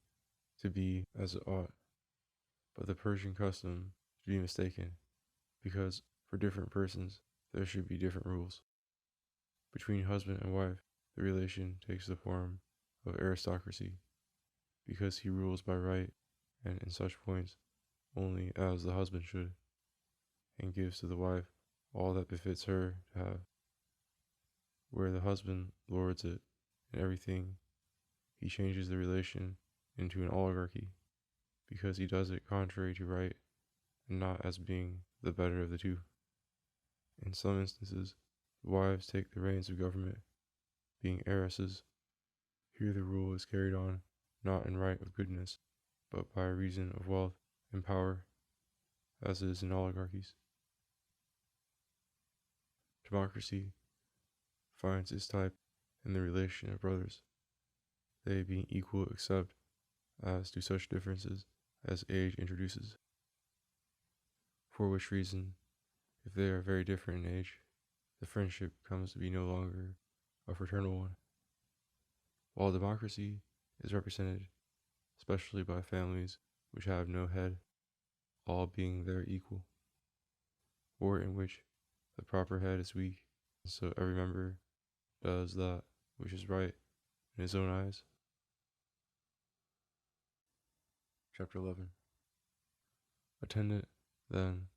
to be as it ought, but the Persian custom to be mistaken, because for different persons there should be different rules. Between husband and wife, the relation takes the form of aristocracy, because he rules by right and in such points only as the husband should, and gives to the wife all that befits her to have. Where the husband lords it in everything, he changes the relation into an oligarchy, because he does it contrary to right and not as being the better of the two. In some instances, the wives take the reins of government, being heiresses. Here the rule is carried on not in right of goodness, but by reason of wealth and power, as it is in oligarchies. Democracy finds its type in the relation of brothers, they being equal except as to such differences as age introduces. For which reason, if they are very different in age, the friendship comes to be no longer a fraternal one. While democracy is represented, especially by families which have no head, all being there equal, or in which the proper head is weak, so every member does that which is right in his own eyes. Chapter 11. Attendant, then,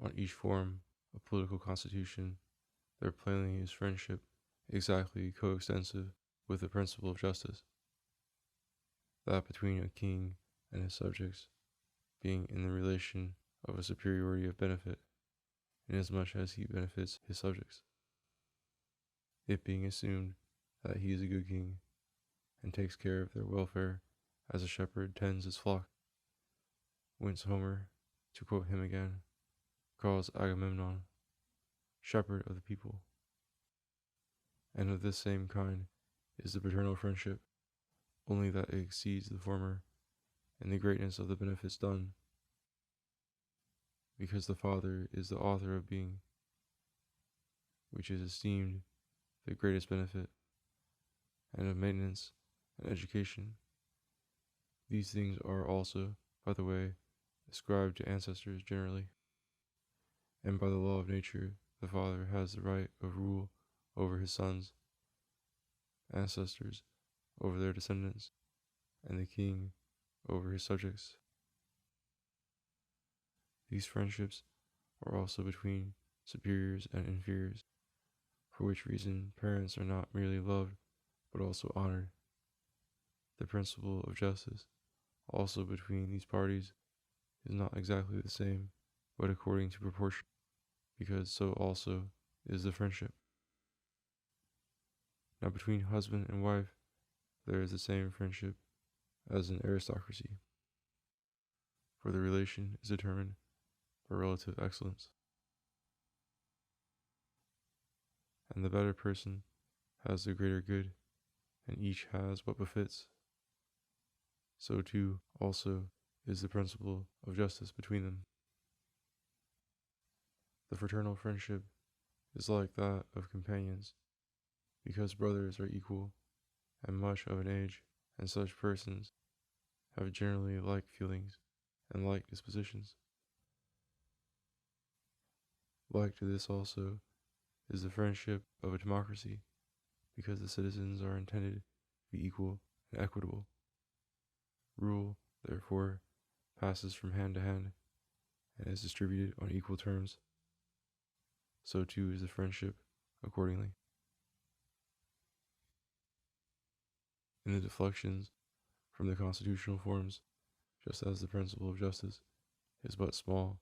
on each form of political constitution, there plainly is friendship exactly coextensive with the principle of justice, that between a king and his subjects being in the relation of a superiority of benefit, inasmuch as he benefits his subjects, it being assumed that he is a good king and takes care of their welfare as a shepherd tends his flock, whence Homer, to quote him again, calls Agamemnon shepherd of the people. And of this same kind is the paternal friendship, only that it exceeds the former in the greatness of the benefits done, because the father is the author of being, which is esteemed the greatest benefit, and of maintenance and education. These things are also, by the way, ascribed to ancestors generally, and by the law of nature the father has the right of rule over his sons, ancestors over their descendants, and the king over his subjects. These friendships are also between superiors and inferiors, for which reason parents are not merely loved, but also honored. The principle of justice also between these parties is not exactly the same, but according to proportion, because so also is the friendship. Now between husband and wife there is the same friendship as in aristocracy, for the relation is determined by relative excellence, and the better person has the greater good, and each has what befits. So too also is the principle of justice between them. The fraternal friendship is like that of companions, because brothers are equal and much of an age, and such persons have generally like feelings and like dispositions. Like to this also is the friendship of a democracy, because the citizens are intended to be equal and equitable. Rule, therefore, passes from hand to hand and is distributed on equal terms. So too is the friendship accordingly. In the deflections from the constitutional forms, just as the principle of justice is but small,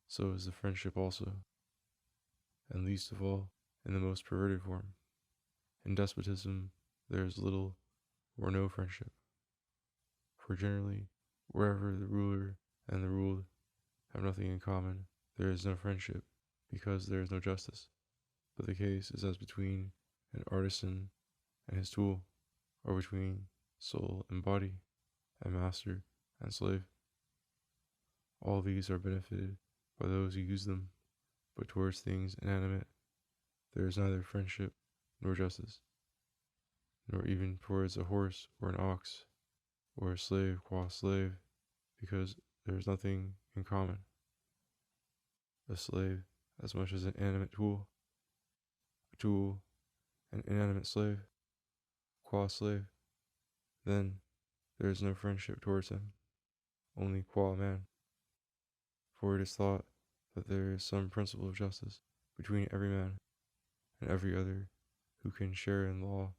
so is the friendship also, and least of all in the most perverted form. In despotism there is little or no friendship, for generally, wherever the ruler and the ruled have nothing in common, there is no friendship, because there is no justice. But the case is as between an artisan and his tool, or between soul and body, and master and slave. All these are benefited by those who use them, but towards things inanimate there is neither friendship nor justice, nor even towards a horse or an ox, or a slave qua slave, because there is nothing in common. A slave as much as an animate tool, a tool an inanimate slave, qua slave, then there is no friendship towards him, only qua man. For it is thought that there is some principle of justice between every man and every other who can share in law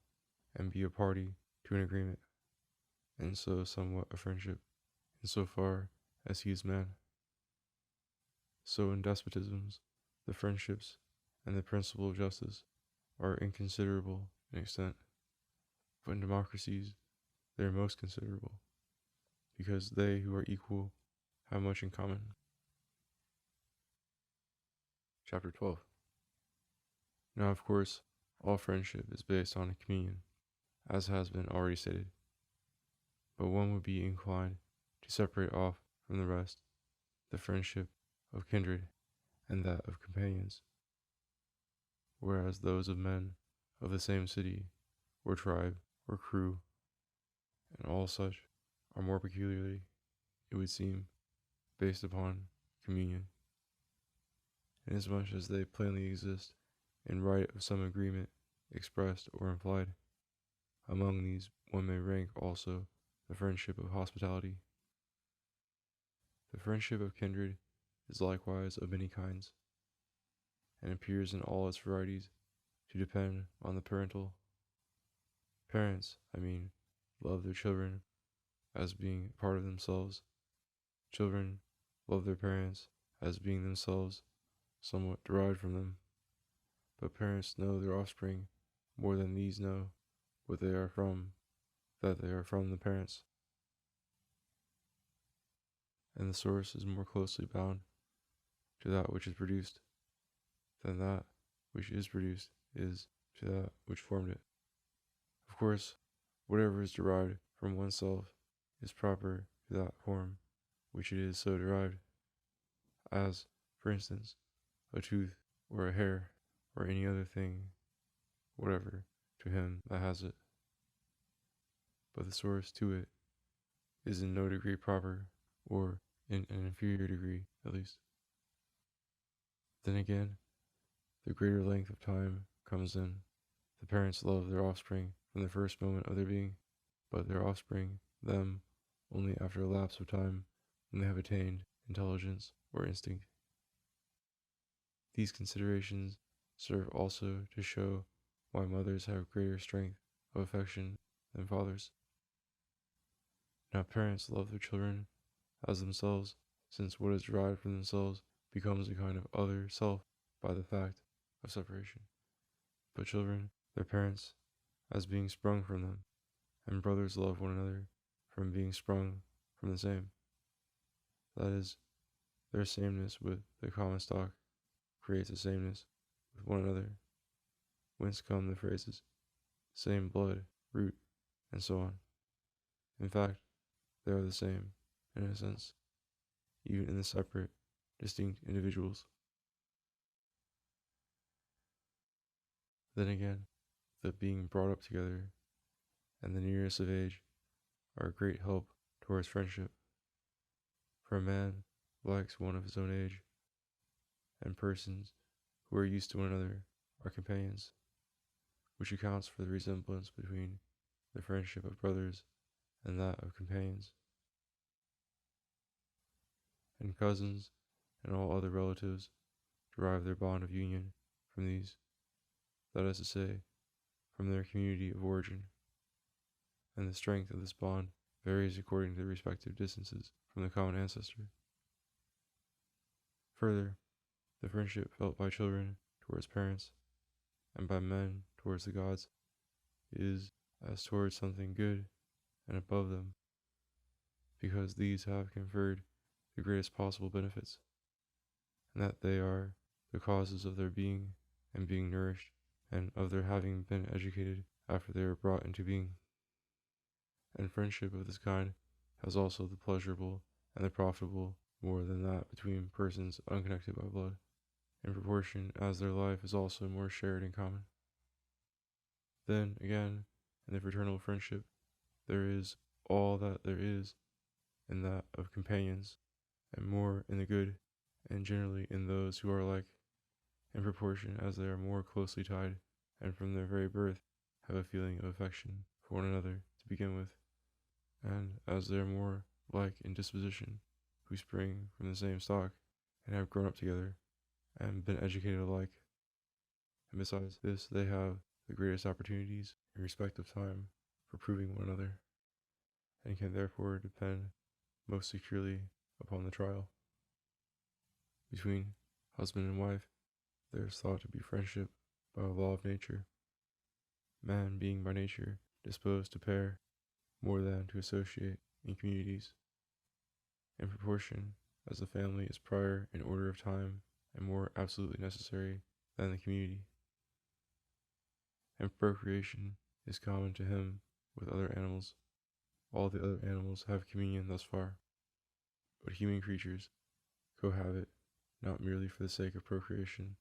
and be a party to an agreement, and so somewhat a friendship, in so far as he is man. So in despotisms, the friendships and the principle of justice are inconsiderable in extent, but in democracies they are most considerable, because they who are equal have much in common. Chapter 12. Now, of course, all friendship is based on a communion, as has been already stated, but one would be inclined to separate off from the rest the friendship of kindred and that of companions, whereas those of men of the same city or tribe or crew, and all such, are more peculiarly, it would seem, based upon communion, inasmuch as they plainly exist in right of some agreement expressed or implied. Among these one may rank also the friendship of hospitality. The friendship of kindred is likewise of many kinds, and appears in all its varieties to depend on the parental. Parents, love their children as being part of themselves. Children love their parents as being themselves somewhat derived from them. But parents know their offspring more than these know what they are from, that they are from the parents. And the source is more closely bound to that which is produced than that which is produced is to that which formed it. Of course, whatever is derived from oneself is proper to that form which it is so derived, as, for instance, a tooth or a hair or any other thing, whatever, to him that has it. But the source to it is in no degree proper, or in an inferior degree, at least. Then again, the greater length of time comes in. The parents love their offspring from the first moment of their being, but their offspring them only after a lapse of time when they have attained intelligence or instinct. These considerations serve also to show why mothers have greater strength of affection than fathers. Now parents love their children as themselves, since what is derived from themselves becomes a kind of other self by the fact of separation. But children, their parents, as being sprung from them, and brothers love one another from being sprung from the same. That is, their sameness with the common stock creates a sameness with one another, whence come the phrases, same blood, root, and so on. In fact, they are the same, in a sense, even in the separate, distinct individuals. Then again, the being brought up together and the nearness of age are a great help towards friendship. For a man likes one of his own age, and persons who are used to one another are companions, which accounts for the resemblance between the friendship of brothers and that of companions. And cousins and all other relatives derive their bond of union from these, that is to say, from their community of origin, and the strength of this bond varies according to the respective distances from the common ancestor. Further, the friendship felt by children towards parents, and by men towards the gods, is as towards something good and above them, because these have conferred the greatest possible benefits, and that they are the causes of their being and being nourished, and of their having been educated after they were brought into being. And friendship of this kind has also the pleasurable and the profitable more than that between persons unconnected by blood, in proportion as their life is also more shared in common. Then, again, in the fraternal friendship, there is all that there is in that of companions, and more in the good, and generally in those who are alike, in proportion as they are more closely tied, and from their very birth have a feeling of affection for one another to begin with, and as they are more like in disposition, who spring from the same stock, and have grown up together, and been educated alike. And besides this, they have the greatest opportunities in respect of time for proving one another, and can therefore depend most securely upon the trial. Between husband and wife, there is thought to be friendship by a law of nature, man being by nature disposed to pair more than to associate in communities, in proportion as the family is prior in order of time and more absolutely necessary than the community. And procreation is common to him with other animals. All the other animals have communion thus far, but human creatures cohabit not merely for the sake of procreation,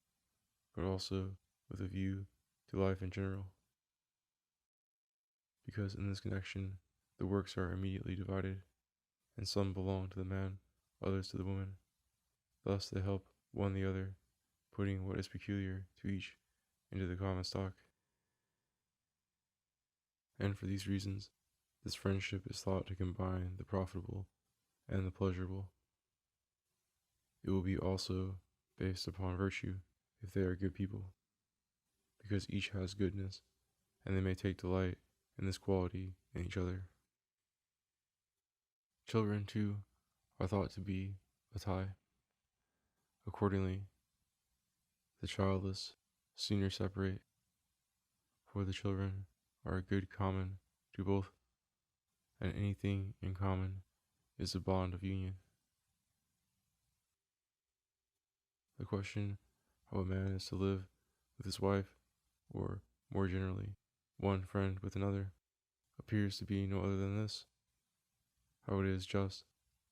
but also with a view to life in general. Because in this connection, the works are immediately divided, and some belong to the man, others to the woman. Thus they help one the other, putting what is peculiar to each into the common stock. And for these reasons, this friendship is thought to combine the profitable and the pleasurable. It will be also based upon virtue, if they are good people, because each has goodness, and they may take delight in this quality in each other. Children, too, are thought to be a tie. Accordingly, the childless sooner separate, for the children are a good common to both, and anything in common is a bond of union. The question how a man is to live with his wife, or more generally, one friend with another, appears to be no other than this: how it is just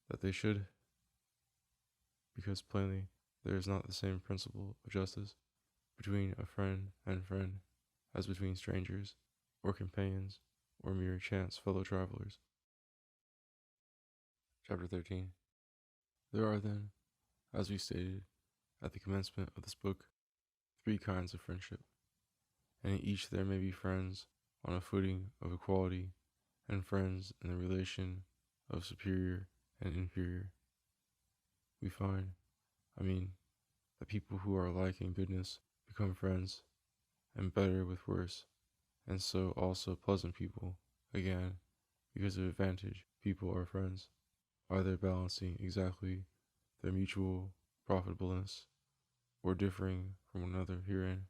that they should, because plainly there is not the same principle of justice between a friend and friend as between strangers, or companions, or mere chance fellow travelers. Chapter 13. There are then, as we stated at the commencement of this book, 3 kinds of friendship, and in each there may be friends on a footing of equality, and friends in the relation of superior and inferior. We find, that people who are alike in goodness become friends, and better with worse, and so also pleasant people, again, because of advantage, people are friends, either balancing exactly their mutual profitableness, or differing from one another herein.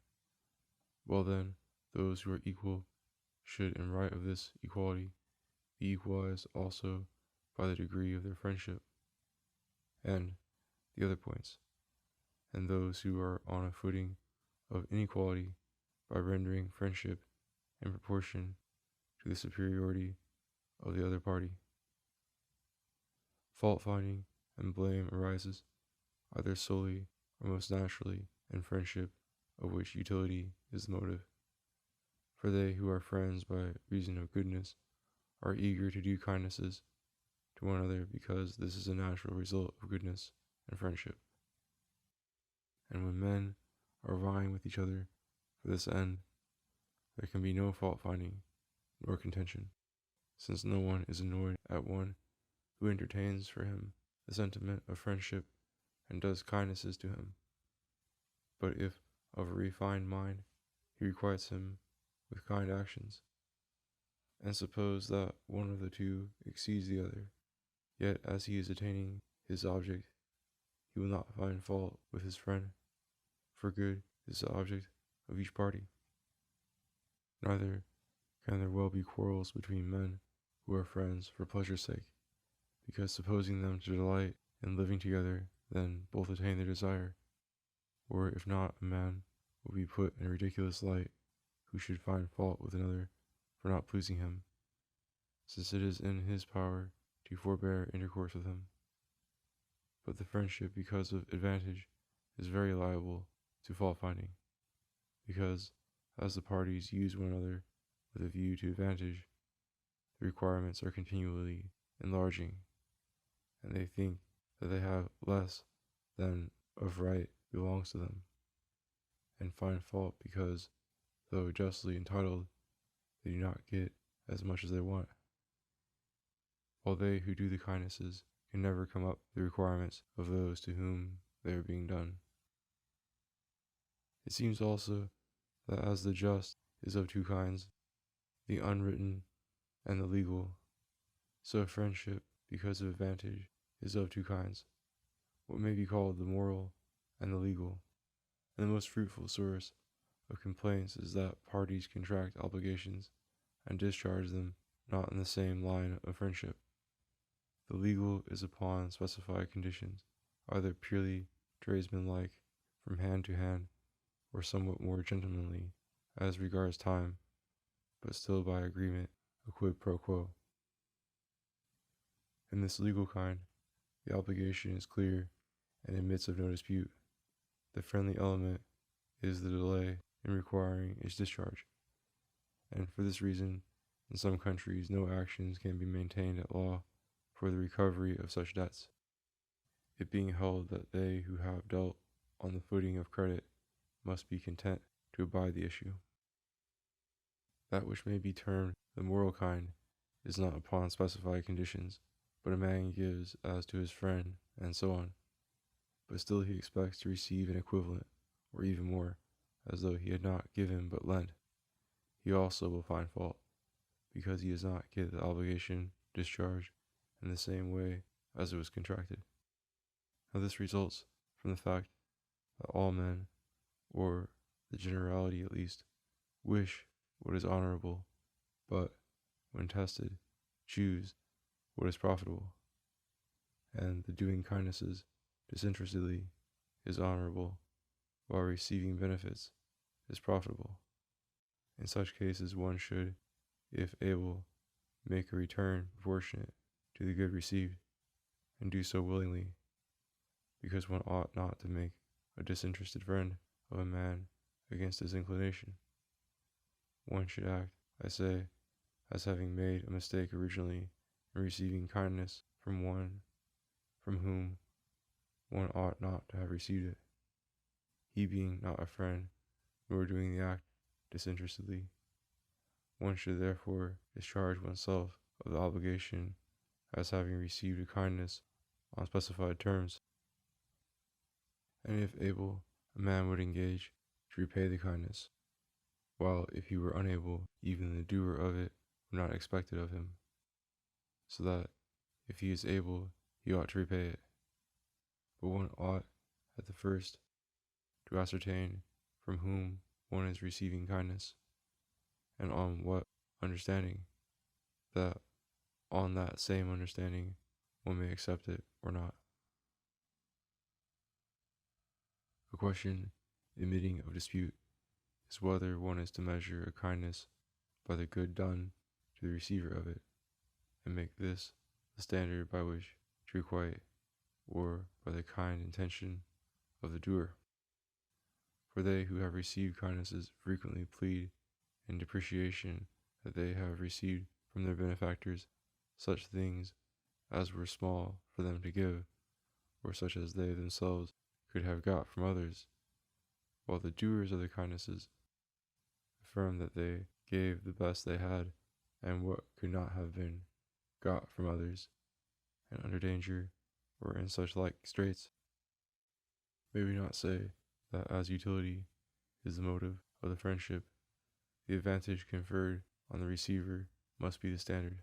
Well then, those who are equal should, in right of this equality, be equalized also by the degree of their friendship, and the other points, and those who are on a footing of inequality by rendering friendship in proportion to the superiority of the other party. Fault-finding and blame arises either solely or most naturally in friendship of which utility is the motive. For they who are friends by reason of goodness are eager to do kindnesses to one another, because this is a natural result of goodness and friendship. And when men are vying with each other for this end, there can be no fault-finding nor contention, since no one is annoyed at one who entertains for him the sentiment of friendship and does kindnesses to him. But if of a refined mind, he requites him with kind actions. And suppose that one of the two exceeds the other, yet as he is attaining his object, he will not find fault with his friend, for good is the object of each party. Neither can there well be quarrels between men who are friends for pleasure's sake, because supposing them to delight in living together, then both attain their desire. Or if not, a man will be put in a ridiculous light who should find fault with another for not pleasing him, since it is in his power to forbear intercourse with him. But the friendship, because of advantage, is very liable to fault-finding, because, as the parties use one another with a view to advantage, the requirements are continually enlarging, and they think that they have less than of right belongs to them, and find fault because, though justly entitled, they do not get as much as they want, while they who do the kindnesses can never come up to the requirements of those to whom they are being done. It seems also that as the just is of 2 kinds, the unwritten and the legal, so friendship, because of advantage, is of 2 kinds, what may be called the moral and the legal. And the most fruitful source of complaints is that parties contract obligations and discharge them not in the same line of friendship. The legal is upon specified conditions, either purely tradesmanlike, from hand to hand, or somewhat more gentlemanly as regards time, but still by agreement, a quid pro quo. In this legal kind, the obligation is clear and admits of no dispute. The friendly element is the delay in requiring its discharge, and for this reason, in some countries no actions can be maintained at law for the recovery of such debts, it being held that they who have dealt on the footing of credit must be content to abide the issue. That which may be termed the moral kind is not upon specified conditions, but a man gives as to his friend, and so on, but still he expects to receive an equivalent, or even more, as though he had not given but lent, he also will find fault, because he does not get the obligation discharged in the same way as it was contracted. Now this results from the fact that all men, or the generality at least, wish what is honorable, but, when tested, choose what is profitable, and the doing kindnesses disinterestedly is honorable, while receiving benefits is profitable. In such cases one should, if able, make a return proportionate to the good received, and do so willingly, because one ought not to make a disinterested friend of a man against his inclination. One should act, I say, as having made a mistake originally in receiving kindness from one from whom one ought not to have received it, he being not a friend, nor doing the act disinterestedly. One should therefore discharge oneself of the obligation as having received a kindness on specified terms, and if able, a man would engage to repay the kindness, while if he were unable, even the doer of it would not expect it of him, so that if he is able, he ought to repay it. But one ought at the first to ascertain from whom one is receiving kindness, and on what understanding, that on that same understanding one may accept it or not. A question admitting of dispute is whether one is to measure a kindness by the good done to the receiver of it, and make this the standard by which to requite, or by the kind intention of the doer. For they who have received kindnesses frequently plead in depreciation that they have received from their benefactors such things as were small for them to give, or such as they themselves could have got from others, while the doers of the kindnesses affirm that they gave the best they had, and what could not have been got from others, and under danger, or in such like straits. May we not say that as utility is the motive of the friendship, the advantage conferred on the receiver must be the standard,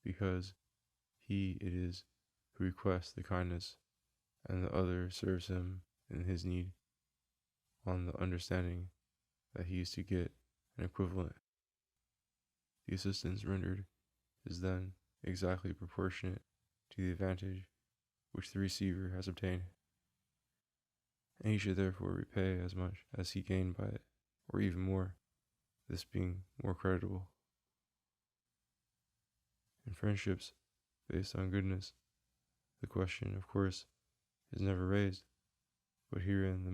because he it is who requests the kindness, and the other serves him in his need, on the understanding that he is to get an equivalent. The assistance rendered is then exactly proportionate to the advantage which the receiver has obtained, and he should therefore repay as much as he gained by it, or even more, this being more creditable. In friendships based on goodness, the question, of course, is never raised, but herein the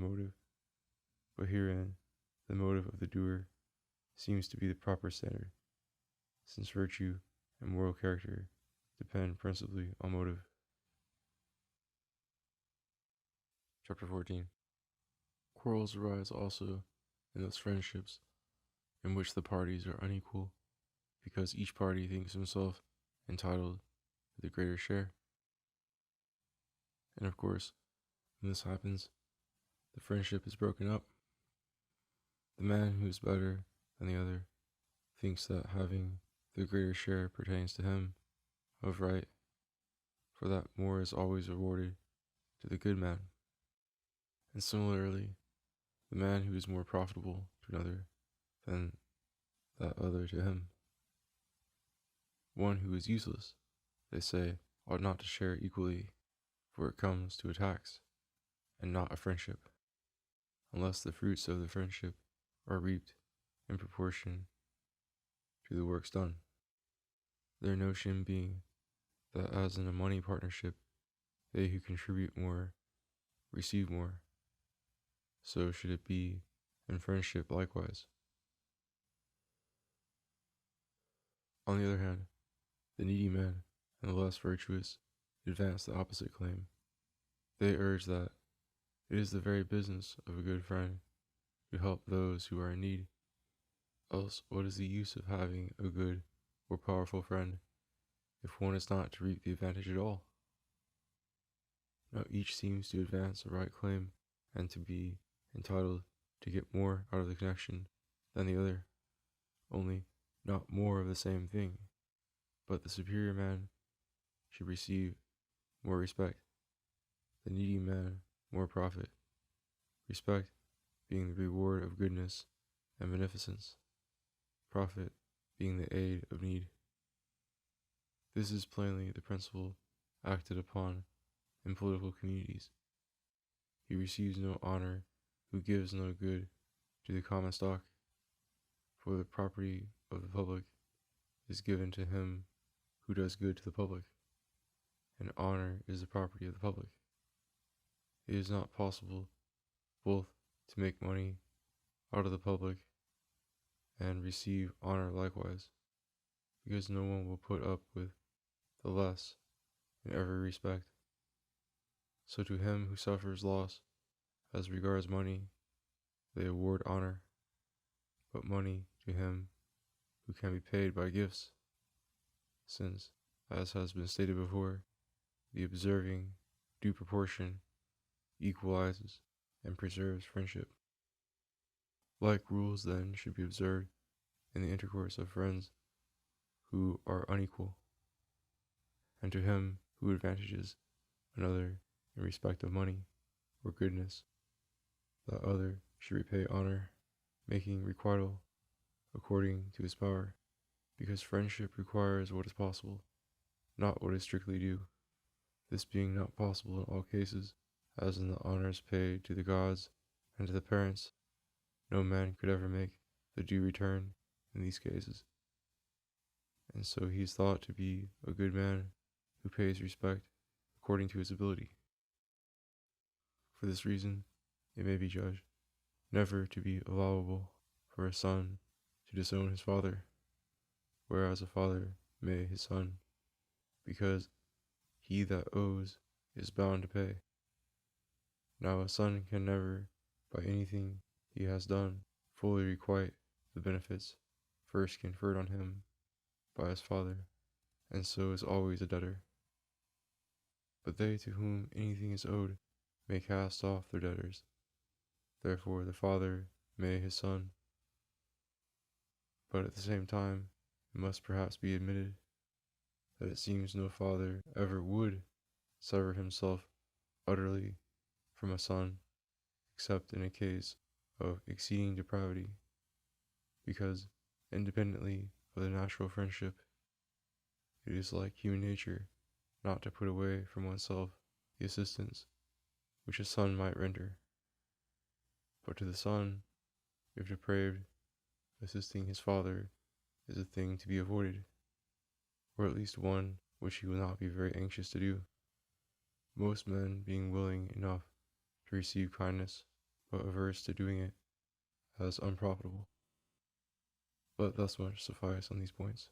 motive of the doer seems to be the proper standard, since virtue and moral character depend principally on motive. Chapter 14. Quarrels arise also in those friendships in which the parties are unequal, because each party thinks himself entitled to the greater share. And of course, when this happens, the friendship is broken up. The man who is better than the other thinks that having the greater share pertains to him of right, for that more is always awarded to the good man. And similarly, the man who is more profitable to another than that other to him. One who is useless, they say, ought not to share equally, for it comes to a tax, and not a friendship, unless the fruits of the friendship are reaped in proportion to the works done. Their notion being that as in a money partnership, they who contribute more receive more, so should it be in friendship likewise. On the other hand, the needy men and the less virtuous advance the opposite claim. They urge that it is the very business of a good friend to help those who are in need. Else what is the use of having a good or powerful friend if one is not to reap the advantage at all? Now each seems to advance a right claim and to be entitled to get more out of the connection than the other, only not more of the same thing, but the superior man should receive more respect, the needy man more profit, respect being the reward of goodness and beneficence, profit being the aid of need. This is plainly the principle acted upon in political communities. He receives no honor who gives no good to the common stock, for the property of the public is given to him who does good to the public, and honor is the property of the public. It is not possible both to make money out of the public and receive honor likewise, because no one will put up with the less in every respect. So to him who suffers loss as regards money, they award honor, but money to him who can be paid by gifts, since, as has been stated before, the observing due proportion equalizes and preserves friendship. Like rules, then, should be observed in the intercourse of friends who are unequal, and to him who advantages another in respect of money or goodness, that other should repay honor, making requital according to his power, because friendship requires what is possible, not what is strictly due. This being not possible in all cases, as in the honors paid to the gods and to the parents, no man could ever make the due return in these cases. And so he is thought to be a good man who pays respect according to his ability. For this reason, it may be judged never to be allowable for a son to disown his father, whereas a father may his son, because he that owes is bound to pay. Now a son can never, by anything he has done, fully requite the benefits first conferred on him by his father, and so is always a debtor. But they to whom anything is owed may cast off their debtors. Therefore the father may his son. But at the same time, it must perhaps be admitted that it seems no father ever would sever himself utterly from a son, except in a case of exceeding depravity, because, independently of the natural friendship, it is like human nature not to put away from oneself the assistance which a son might render. But to the son, if depraved, assisting his father is a thing to be avoided, or at least one which he will not be very anxious to do, most men being willing enough to receive kindness, but averse to doing it as unprofitable. Let thus much suffice on these points.